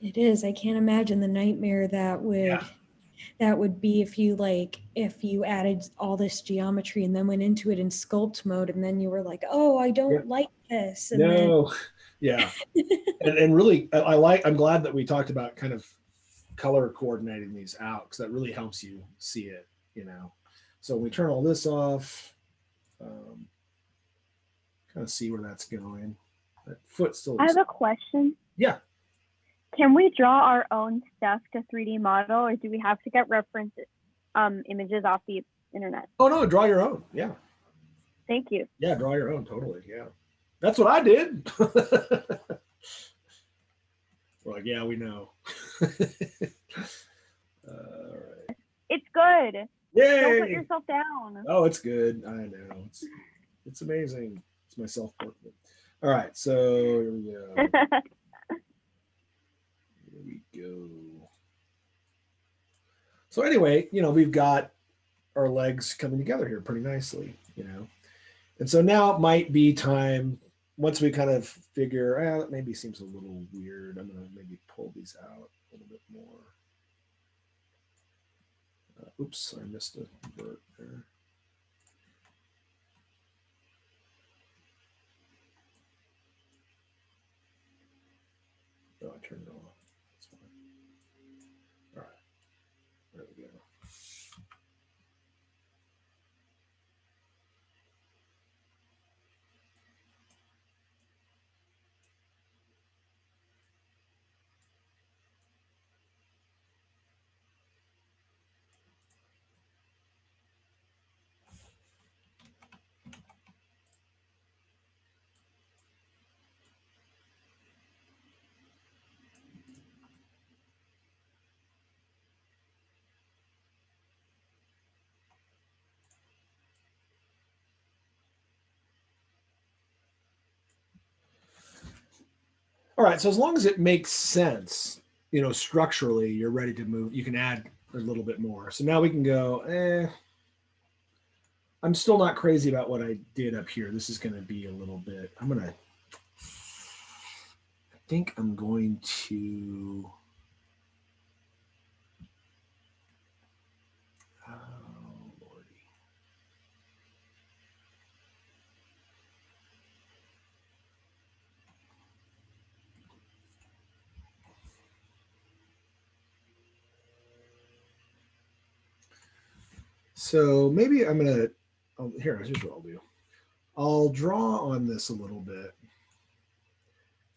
It is. I can't imagine the nightmare that would be if you added all this geometry and then went into it in sculpt mode and then you were like, oh, I don't like this. And no, yeah. and really, I'm glad that we talked about kind of color coordinating these out, because that really helps you see it, you know. So when we turn all this off, kind of see where that's going. That foot still. I have a question. Yeah. Can we draw our own stuff to 3D model, or do we have to get reference images off the internet? Oh no, draw your own. Yeah. Thank you. Yeah, draw your own. Totally. Yeah. That's what I did. We're like, yeah, we know. All right. It's good. Yay! Don't put yourself down. Oh, it's good. I know. It's amazing. It's my self-portrait. All right, so here we go. Here we go. So anyway, you know, we've got our legs coming together here pretty nicely, you know. And so now it might be time, once we kind of figure, that maybe seems a little weird. I'm going to maybe pull these out a little bit more. Oops, I missed a vert there. Oh, I turned it off. That's fine. All right, there we go. All right, so as long as it makes sense, you know, structurally, you're ready to move. You can add a little bit more. So now we can go, I'm still not crazy about what I did up here. This is going to be a little bit, I think I'm going to, oh, Lordy. So maybe I'm going to, here's what I'll do. I'll draw on this a little bit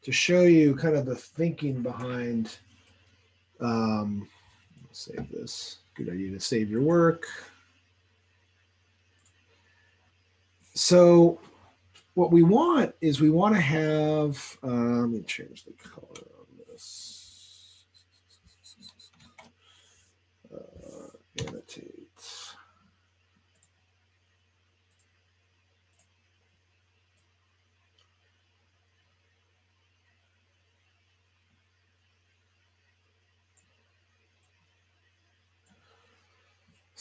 to show you kind of the thinking behind Save this. Good idea to save your work. So what we want is we want to have, let me change the color on this. Annotate.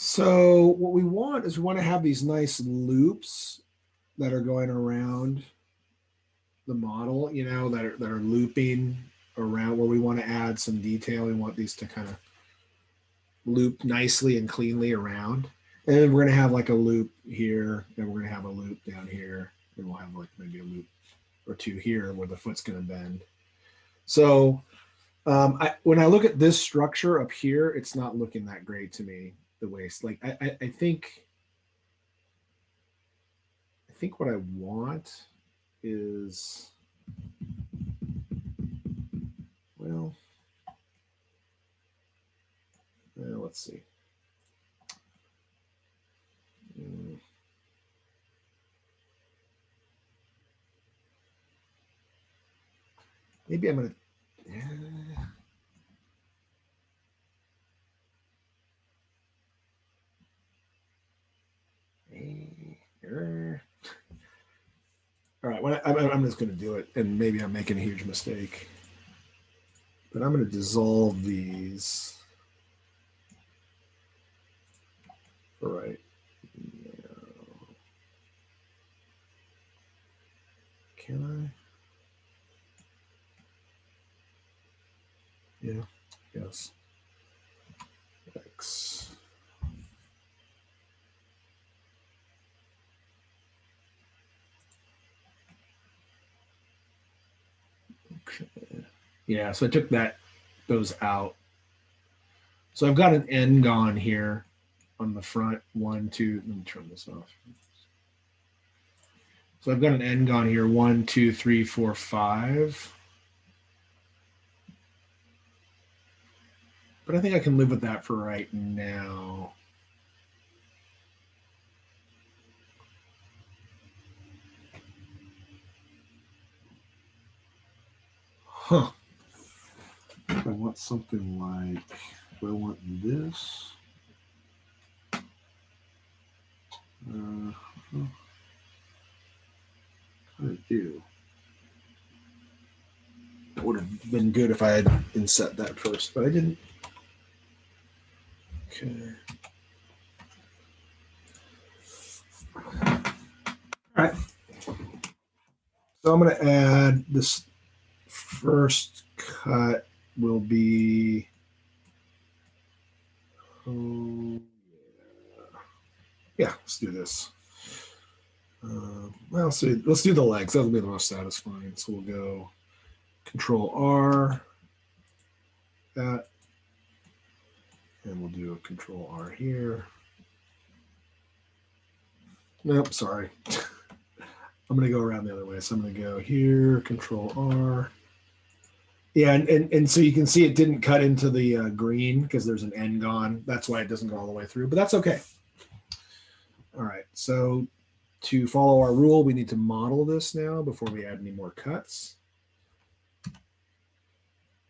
So what we want is we want to have these nice loops that are going around the model, you know, that are looping around where we want to add some detail. We want these to kind of loop nicely and cleanly around. And then we're going to have like a loop here, and we're going to have a loop down here, and we'll have like maybe a loop or two here where the foot's going to bend. So when I look at this structure up here, it's not looking that great to me. The waist, like I think what I want is, well, let's see. Maybe I'm gonna. All right, I'm just going to do it, and maybe I'm making a huge mistake. But I'm going to dissolve these. All right. Can I? Yeah. Yes. X. Okay. Yeah, so I took those out. So I've got an N gone here on the front. 1, 2. Let me turn this off. So I've got an N gone here. 1, 2, 3, 4, 5. But I think I can live with that for right now. Huh. I want something like, do I want this? I do. It would have been good if I had inset that first, but I didn't. Okay. All right. So I'm going to add this first cut will be. Oh, yeah, let's do this. Well, so let's do the legs. That'll be the most satisfying. So we'll go Control R, that, and we'll do a Control R here. Nope, sorry. I'm going to go around the other way. So I'm going to go here, Control R. Yeah, and so you can see it didn't cut into the green because there's an N gone. That's why it doesn't go all the way through, but that's okay. All right, so to follow our rule, we need to model this now before we add any more cuts.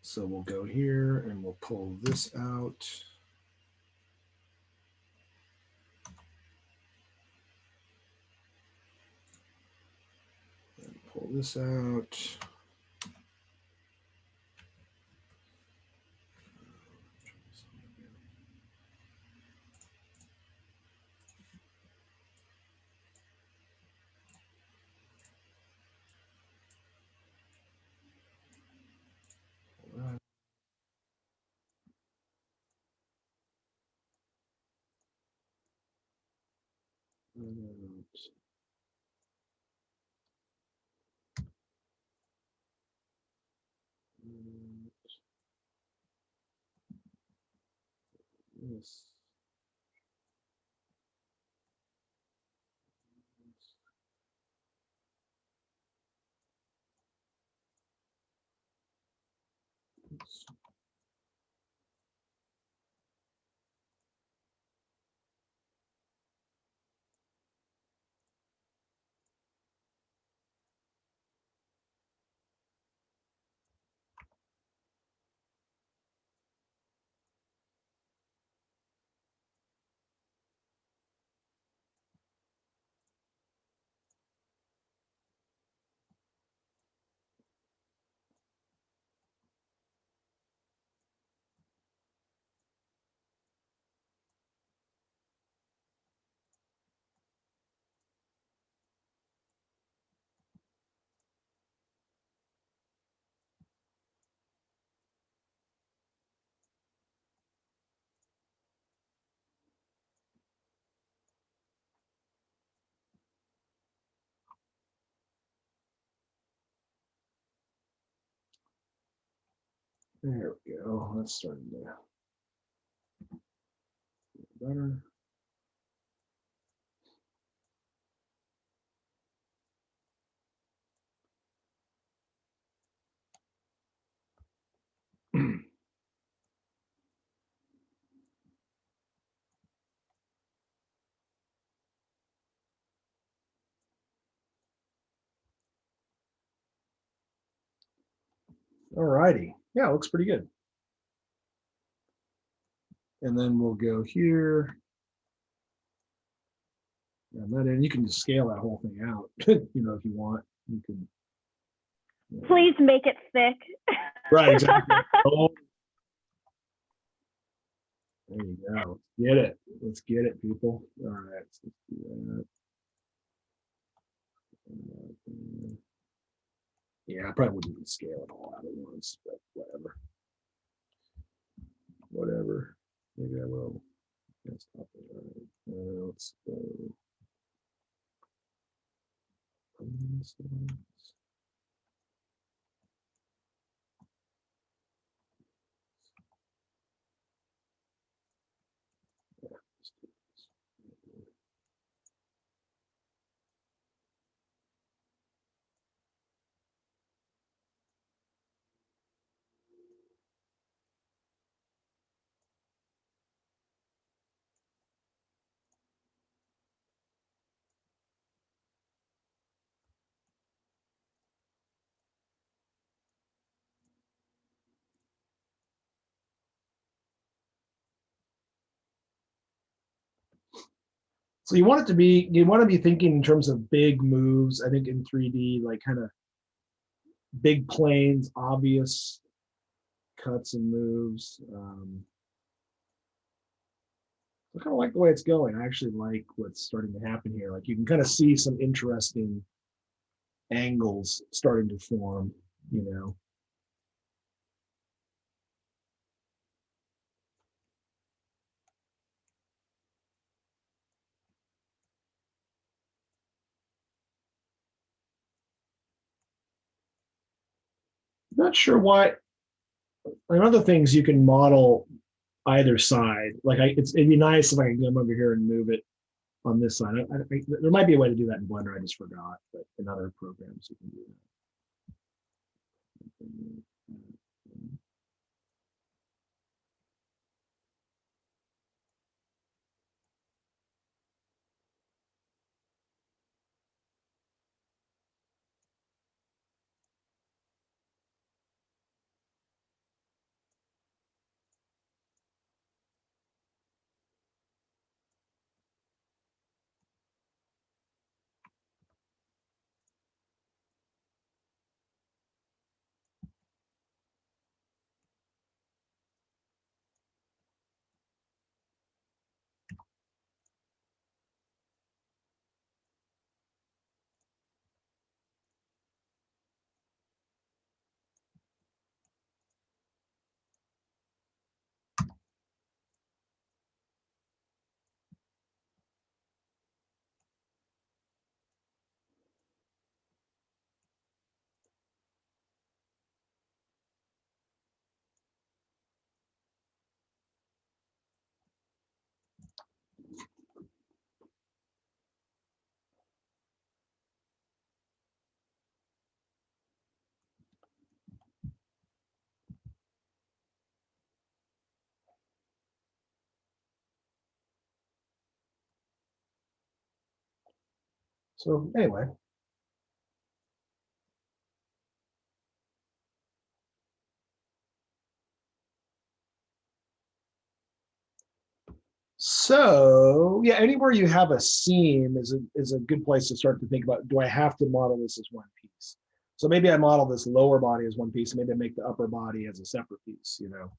So we'll go here and we'll pull this out. And pull this out. Yes. There we go. That's starting to get better. All righty. Yeah, it looks pretty good. And then we'll go here. And then you can just scale that whole thing out, you know, if you want. You can. You know. Please make it thick. Right, exactly. Oh. There you go. Let's get it. Let's get it, people. All right. So let's do that. Yeah, I probably wouldn't even scale it all out at once, but whatever. Whatever. Maybe I will. Let's stop it. All right. Let's go. So you want to be thinking in terms of big moves, I think in 3D, like kind of big planes, obvious cuts and moves. I kind of like the way it's going. I actually like what's starting to happen here. Like you can kind of see some interesting angles starting to form, you know. Not sure why. And other things you can model either side. Like it'd be nice if I could come over here and move it on this side. There might be a way to do that in Blender. I just forgot, but in other programs you can do that. So anyway, so yeah, anywhere you have a seam is a good place to start to think about, do I have to model this as one piece? So maybe I model this lower body as one piece, and maybe I make the upper body as a separate piece, you know.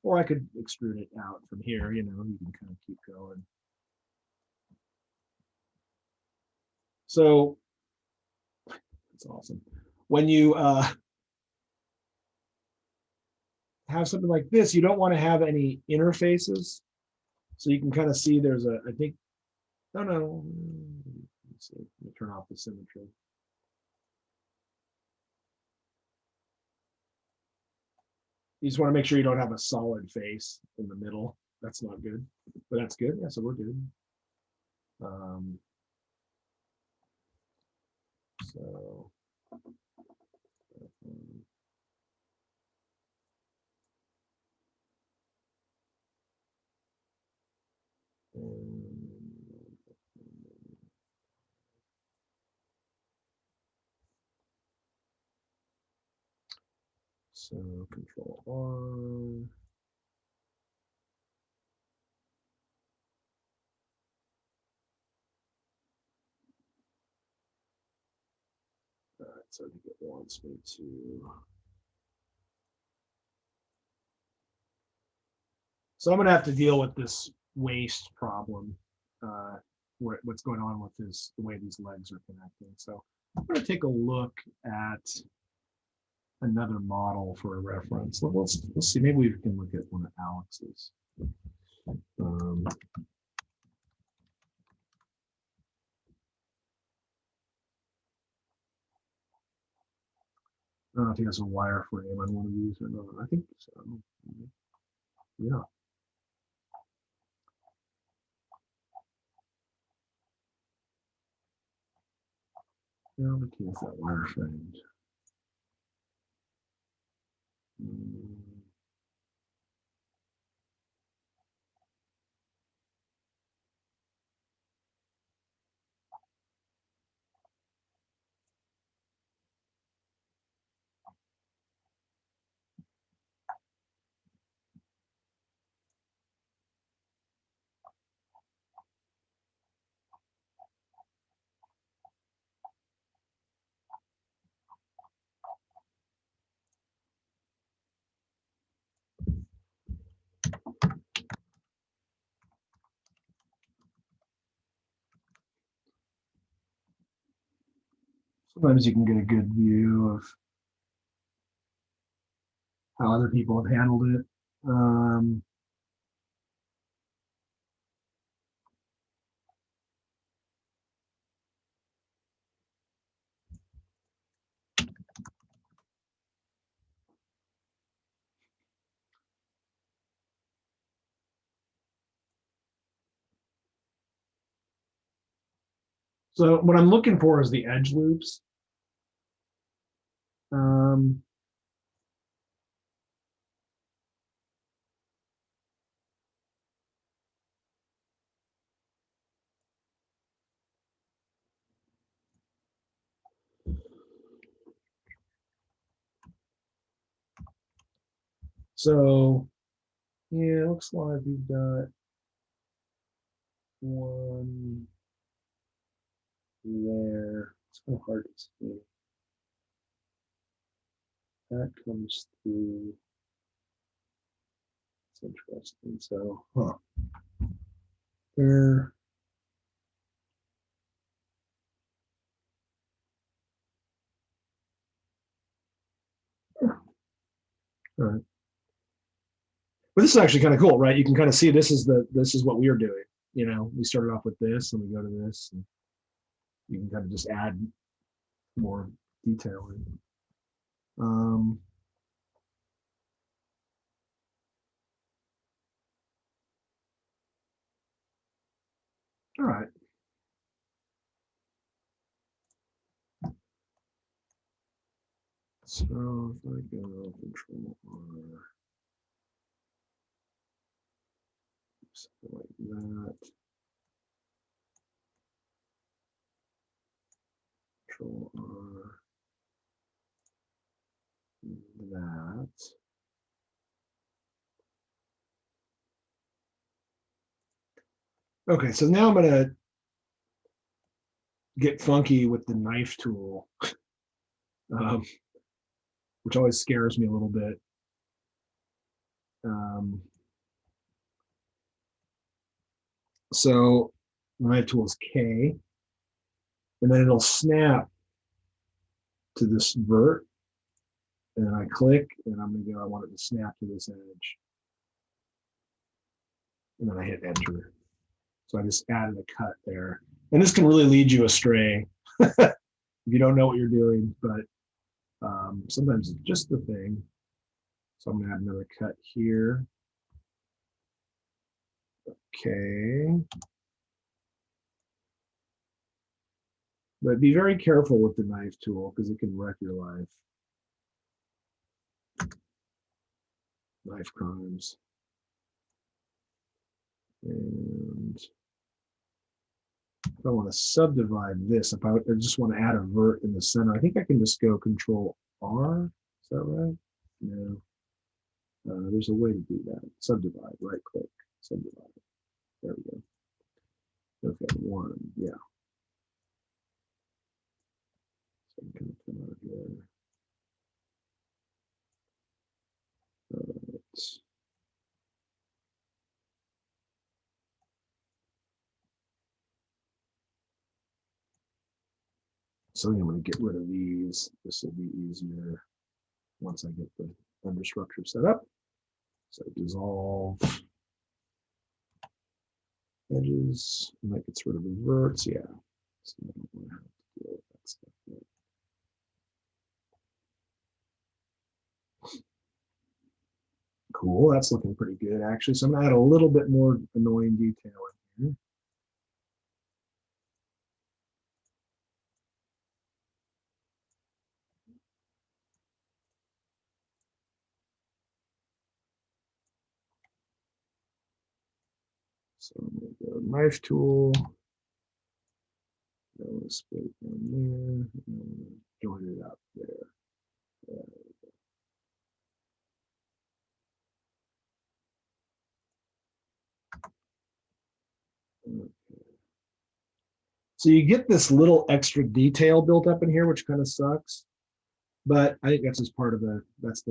Or I could extrude it out from here, you know, you can kind of keep going. So that's awesome. When you have something like this, you don't want to have any interfaces. So you can kind of see there's a, I think, no, no, let's see, let me turn off the symmetry. You just want to make sure you don't have a solid face in the middle. That's not good, but that's good. Yeah, so we're good. So so Control R. All right, so I think it wants me to. So I'm going to have to deal with this waist problem, what's going on with this, the way these legs are connecting. So I'm going to take a look at another model for a reference. Let's see, maybe we can look at one of Alex's. I don't know if he has a wireframe on one of these or not. I think so. Yeah. Yeah, let's see if that wireframe. Sometimes you can get a good view of how other people have handled it. So what I'm looking for is the edge loops. So yeah, it looks like we've got one there. It's kind of hard to see. That comes through. It's interesting. So, there. All right. But this is actually kind of cool, right? You can kind of see this is what we are doing. You know, we started off with this and we go to this, and you can kind of just add more detail in. All right. So if I go Control R, something like that. Control R, that. Okay, so now I'm gonna get funky with the knife tool, which always scares me a little bit. So the knife tool is K, and then it'll snap to this vert, and I click, and I'm gonna go, I want it to snap to this edge. And then I hit enter. So I just added a cut there. And this can really lead you astray if you don't know what you're doing, but sometimes it's just the thing. So I'm gonna add another cut here. Okay. But be very careful with the knife tool because it can wreck your life. Knife crimes. And if I want to subdivide this, if I just want to add a vert in the center, I think I can just go Control R. Is that right? No. There's a way to do that. Subdivide, right click, subdivide. There we go. Okay, one, yeah. So I'm going to come out here. Right. So I'm going to get rid of these. This will be easier once I get the understructure set up. So dissolve edges, and that gets rid of the verts. Yeah. So I don't want to have to deal with that stuff yet. Cool, that's looking pretty good actually. So I'm gonna add a little bit more annoying detail in here. So I'm gonna go knife tool. Let's split it down there. And join it up there. Okay. So you get this little extra detail built up in here, which kind of sucks. But I think that's just part of that's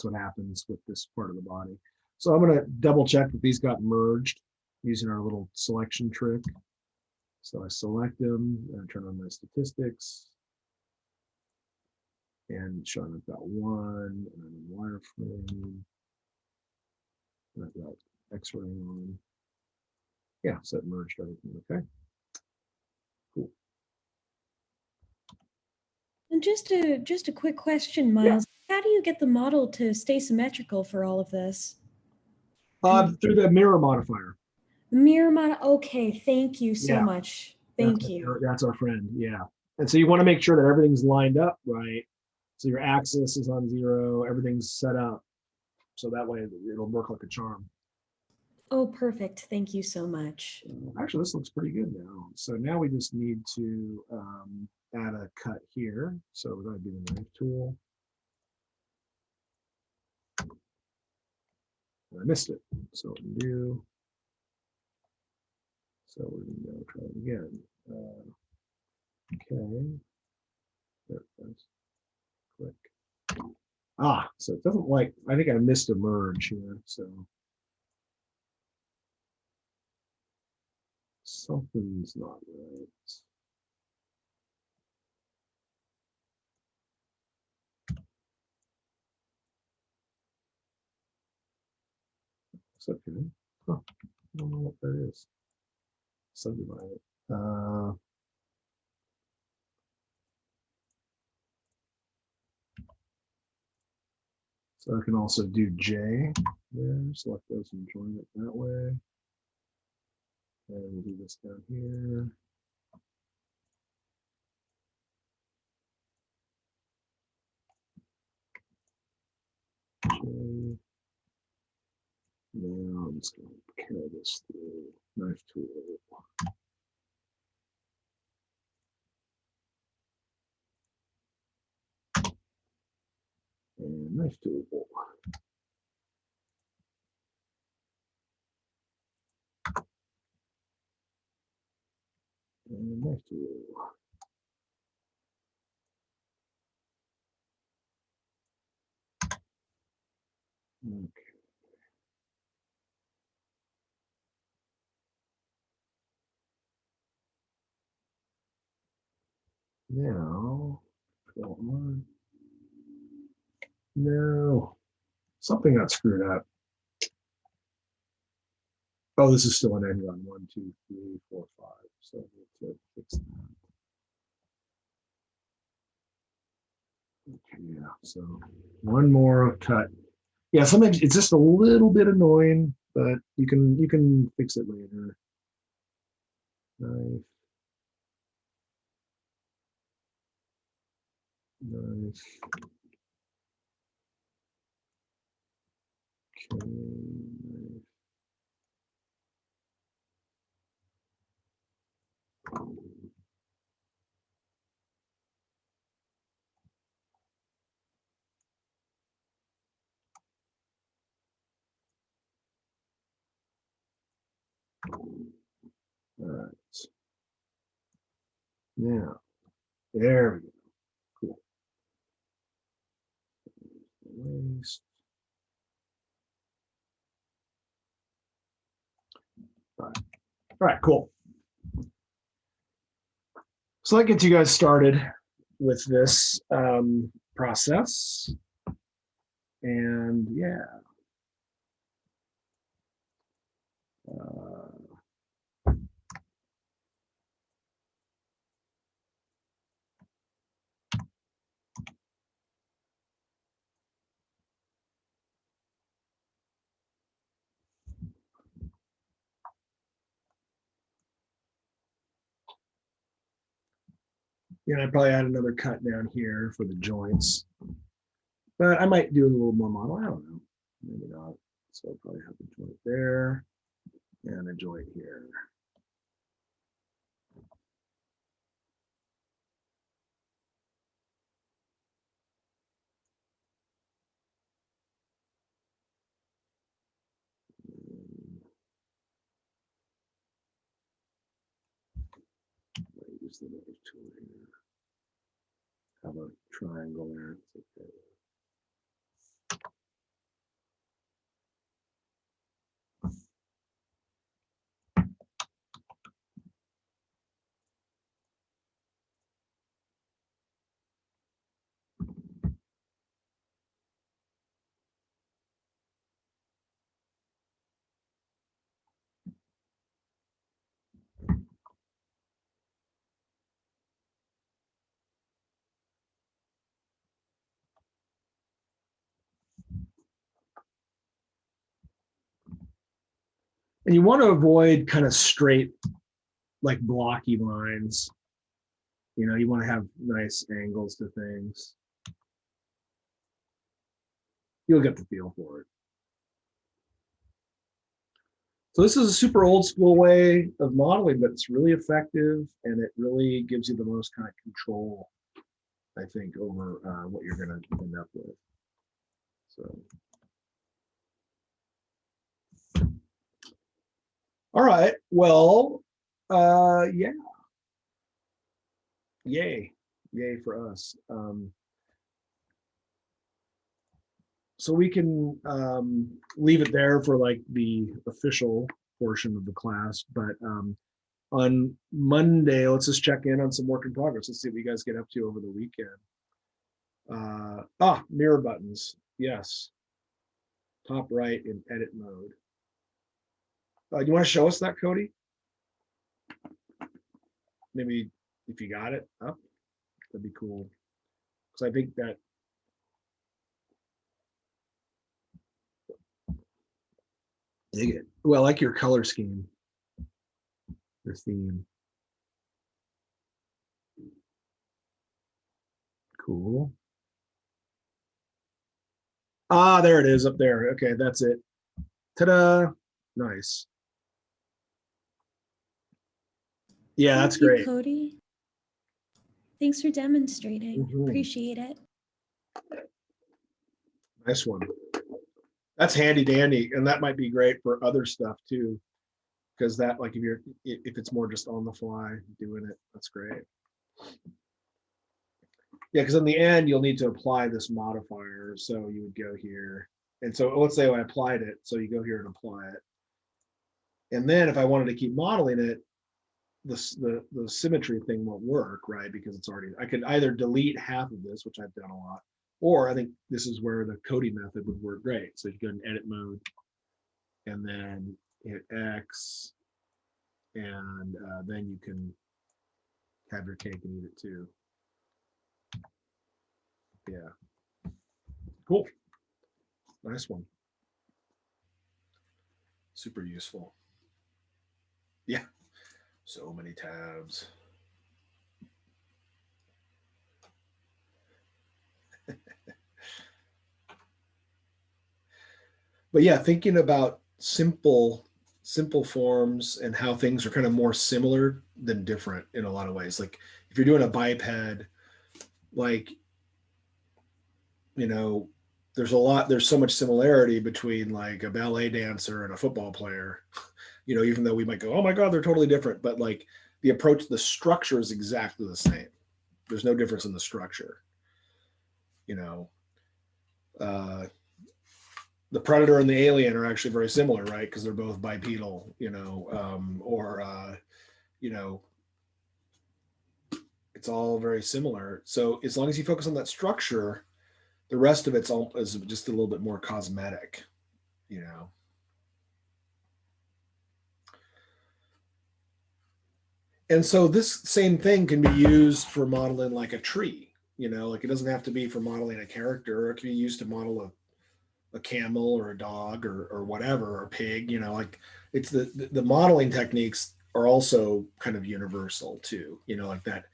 what happens with this part of the body. So I'm gonna double check that these got merged using our little selection trick. So I select them and I turn on my statistics and showing I've got one and then wireframe. And I've got X-ray on. Yeah, so it merged everything. Okay. Cool. And just a quick question, Miles. How do you get the model to stay symmetrical for all of this? Through the mirror modifier. The mirror model. Okay, thank you so Yeah. much. Thank you. That's our friend. Yeah. And so you want to make sure that everything's lined up right. So your axis is on 0, everything's set up. So that way it'll work like a charm. Oh, perfect. Thank you so much. Actually, this looks pretty good now. So now we just need to add a cut here. So we're going to do the knife tool. I missed it. So new. So we're going to go try it again. Okay. There it goes. Click. Ah, so it doesn't like, I think I missed a merge here. So something's not right. It's okay. Huh. I don't know what that is. Subdivide it. So I can also do J there, select those and join it that way. And we'll do this down here. J. Now I'm just going to carry this through knife tool. And knife tool. And knife tool. Okay. Now, go on. No, something got screwed up. Oh, this is still an end run. 1, 2, 3, 4, 5. So I need to fix that. Okay, yeah. So one more cut. Yeah, sometimes it's just a little bit annoying, but you can fix it later. Nice. Nice. Okay. All right. Now, there we go. Cool. Waste. All right, cool. So that gets you guys started with this process. And yeah. I probably add another cut down here for the joints, but I might do a little more model. I don't know, maybe not. So I'll probably have a joint there and a joint here. Use the nose tool here. Have a triangle there. It's okay. And you want to avoid kind of straight, like blocky lines. You want to have nice angles to things. You'll get the feel for it. So this is a super old school way of modeling, but it's really effective and it really gives you the most kind of control, I think, over what you're going to end up with. So. All right, well, yeah. Yay for us. So we can leave it there for like the official portion of the class, but on Monday, let's just check in on some work in progress. Let's see what you guys get up to over the weekend. Mirror buttons, yes. Top right in edit mode. You want to show us that, Cody? Maybe if you got it up, that'd be cool. Because I think that dig it. Well, I like your color scheme, your theme. Cool. There it is up there. Okay, that's it. Ta-da. Nice. Yeah, that's Thank you, great. Cody. Thanks for demonstrating. Mhm. Appreciate it. Nice one. That's handy dandy, and that might be great for other stuff too, because that, like, if it's more just on the fly doing it, that's great. Yeah, because in the end you'll need to apply this modifier, so you would go here, and so let's say I applied it, so you go here and apply it, and then if I wanted to keep modeling it, the symmetry thing won't work, right? Because it's already, I could either delete half of this, which I've done a lot, or I think this is where the Cody method would work great. So you go in edit mode and then hit X, and then you can have your cake and eat it too. Yeah, cool. Nice one. Super useful. Yeah. So many tabs. But yeah, thinking about simple forms and how things are kind of more similar than different in a lot of ways. Like if you're doing a biped, like, you know, there's so much similarity between like a ballet dancer and a football player, you know, even though we might go, oh my God, they're totally different. But like the approach, the structure is exactly the same. There's no difference in the structure, you know. The predator and the alien are actually very similar, right? Because they're both bipedal, you know, you know, it's all very similar. So as long as you focus on that structure, the rest of it's all is just a little bit more cosmetic, you know. And so this same thing can be used for modeling like a tree, you know, like it doesn't have to be for modeling a character, or it can be used to model a camel or a dog or whatever, or a pig, you know, like it's the modeling techniques are also kind of universal too, you know, like that.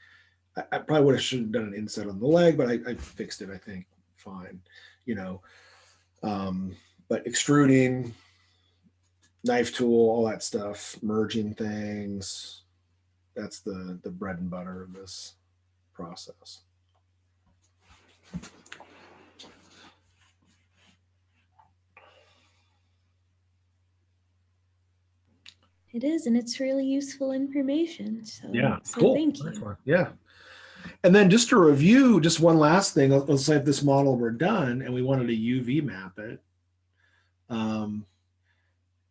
I probably would have should have done an inset on the leg, but I fixed it, I think, fine, you know. But extruding, knife tool, all that stuff, merging things, that's the bread and butter of this process. It is, and it's really useful information. So Yeah, so cool. thank Nice you. one. Yeah. And then just to review, just one last thing. Let's say if this model were done and we wanted to UV map it,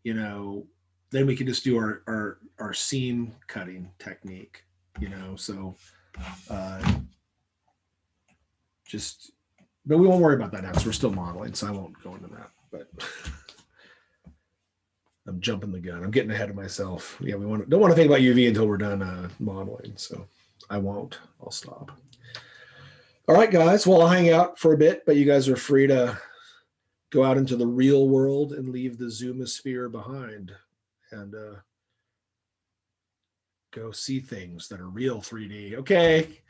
you know, then we could just do our seam cutting technique, you know. So just, but we won't worry about that now because we're still modeling, so I won't go into that. But I'm jumping the gun. I'm getting ahead of myself. Yeah, don't want to think about UV until we're done modeling. So I won't. I'll stop. All right, guys. Well, I'll hang out for a bit, but you guys are free to go out into the real world and leave the Zoomosphere behind and go see things that are real 3D. Okay.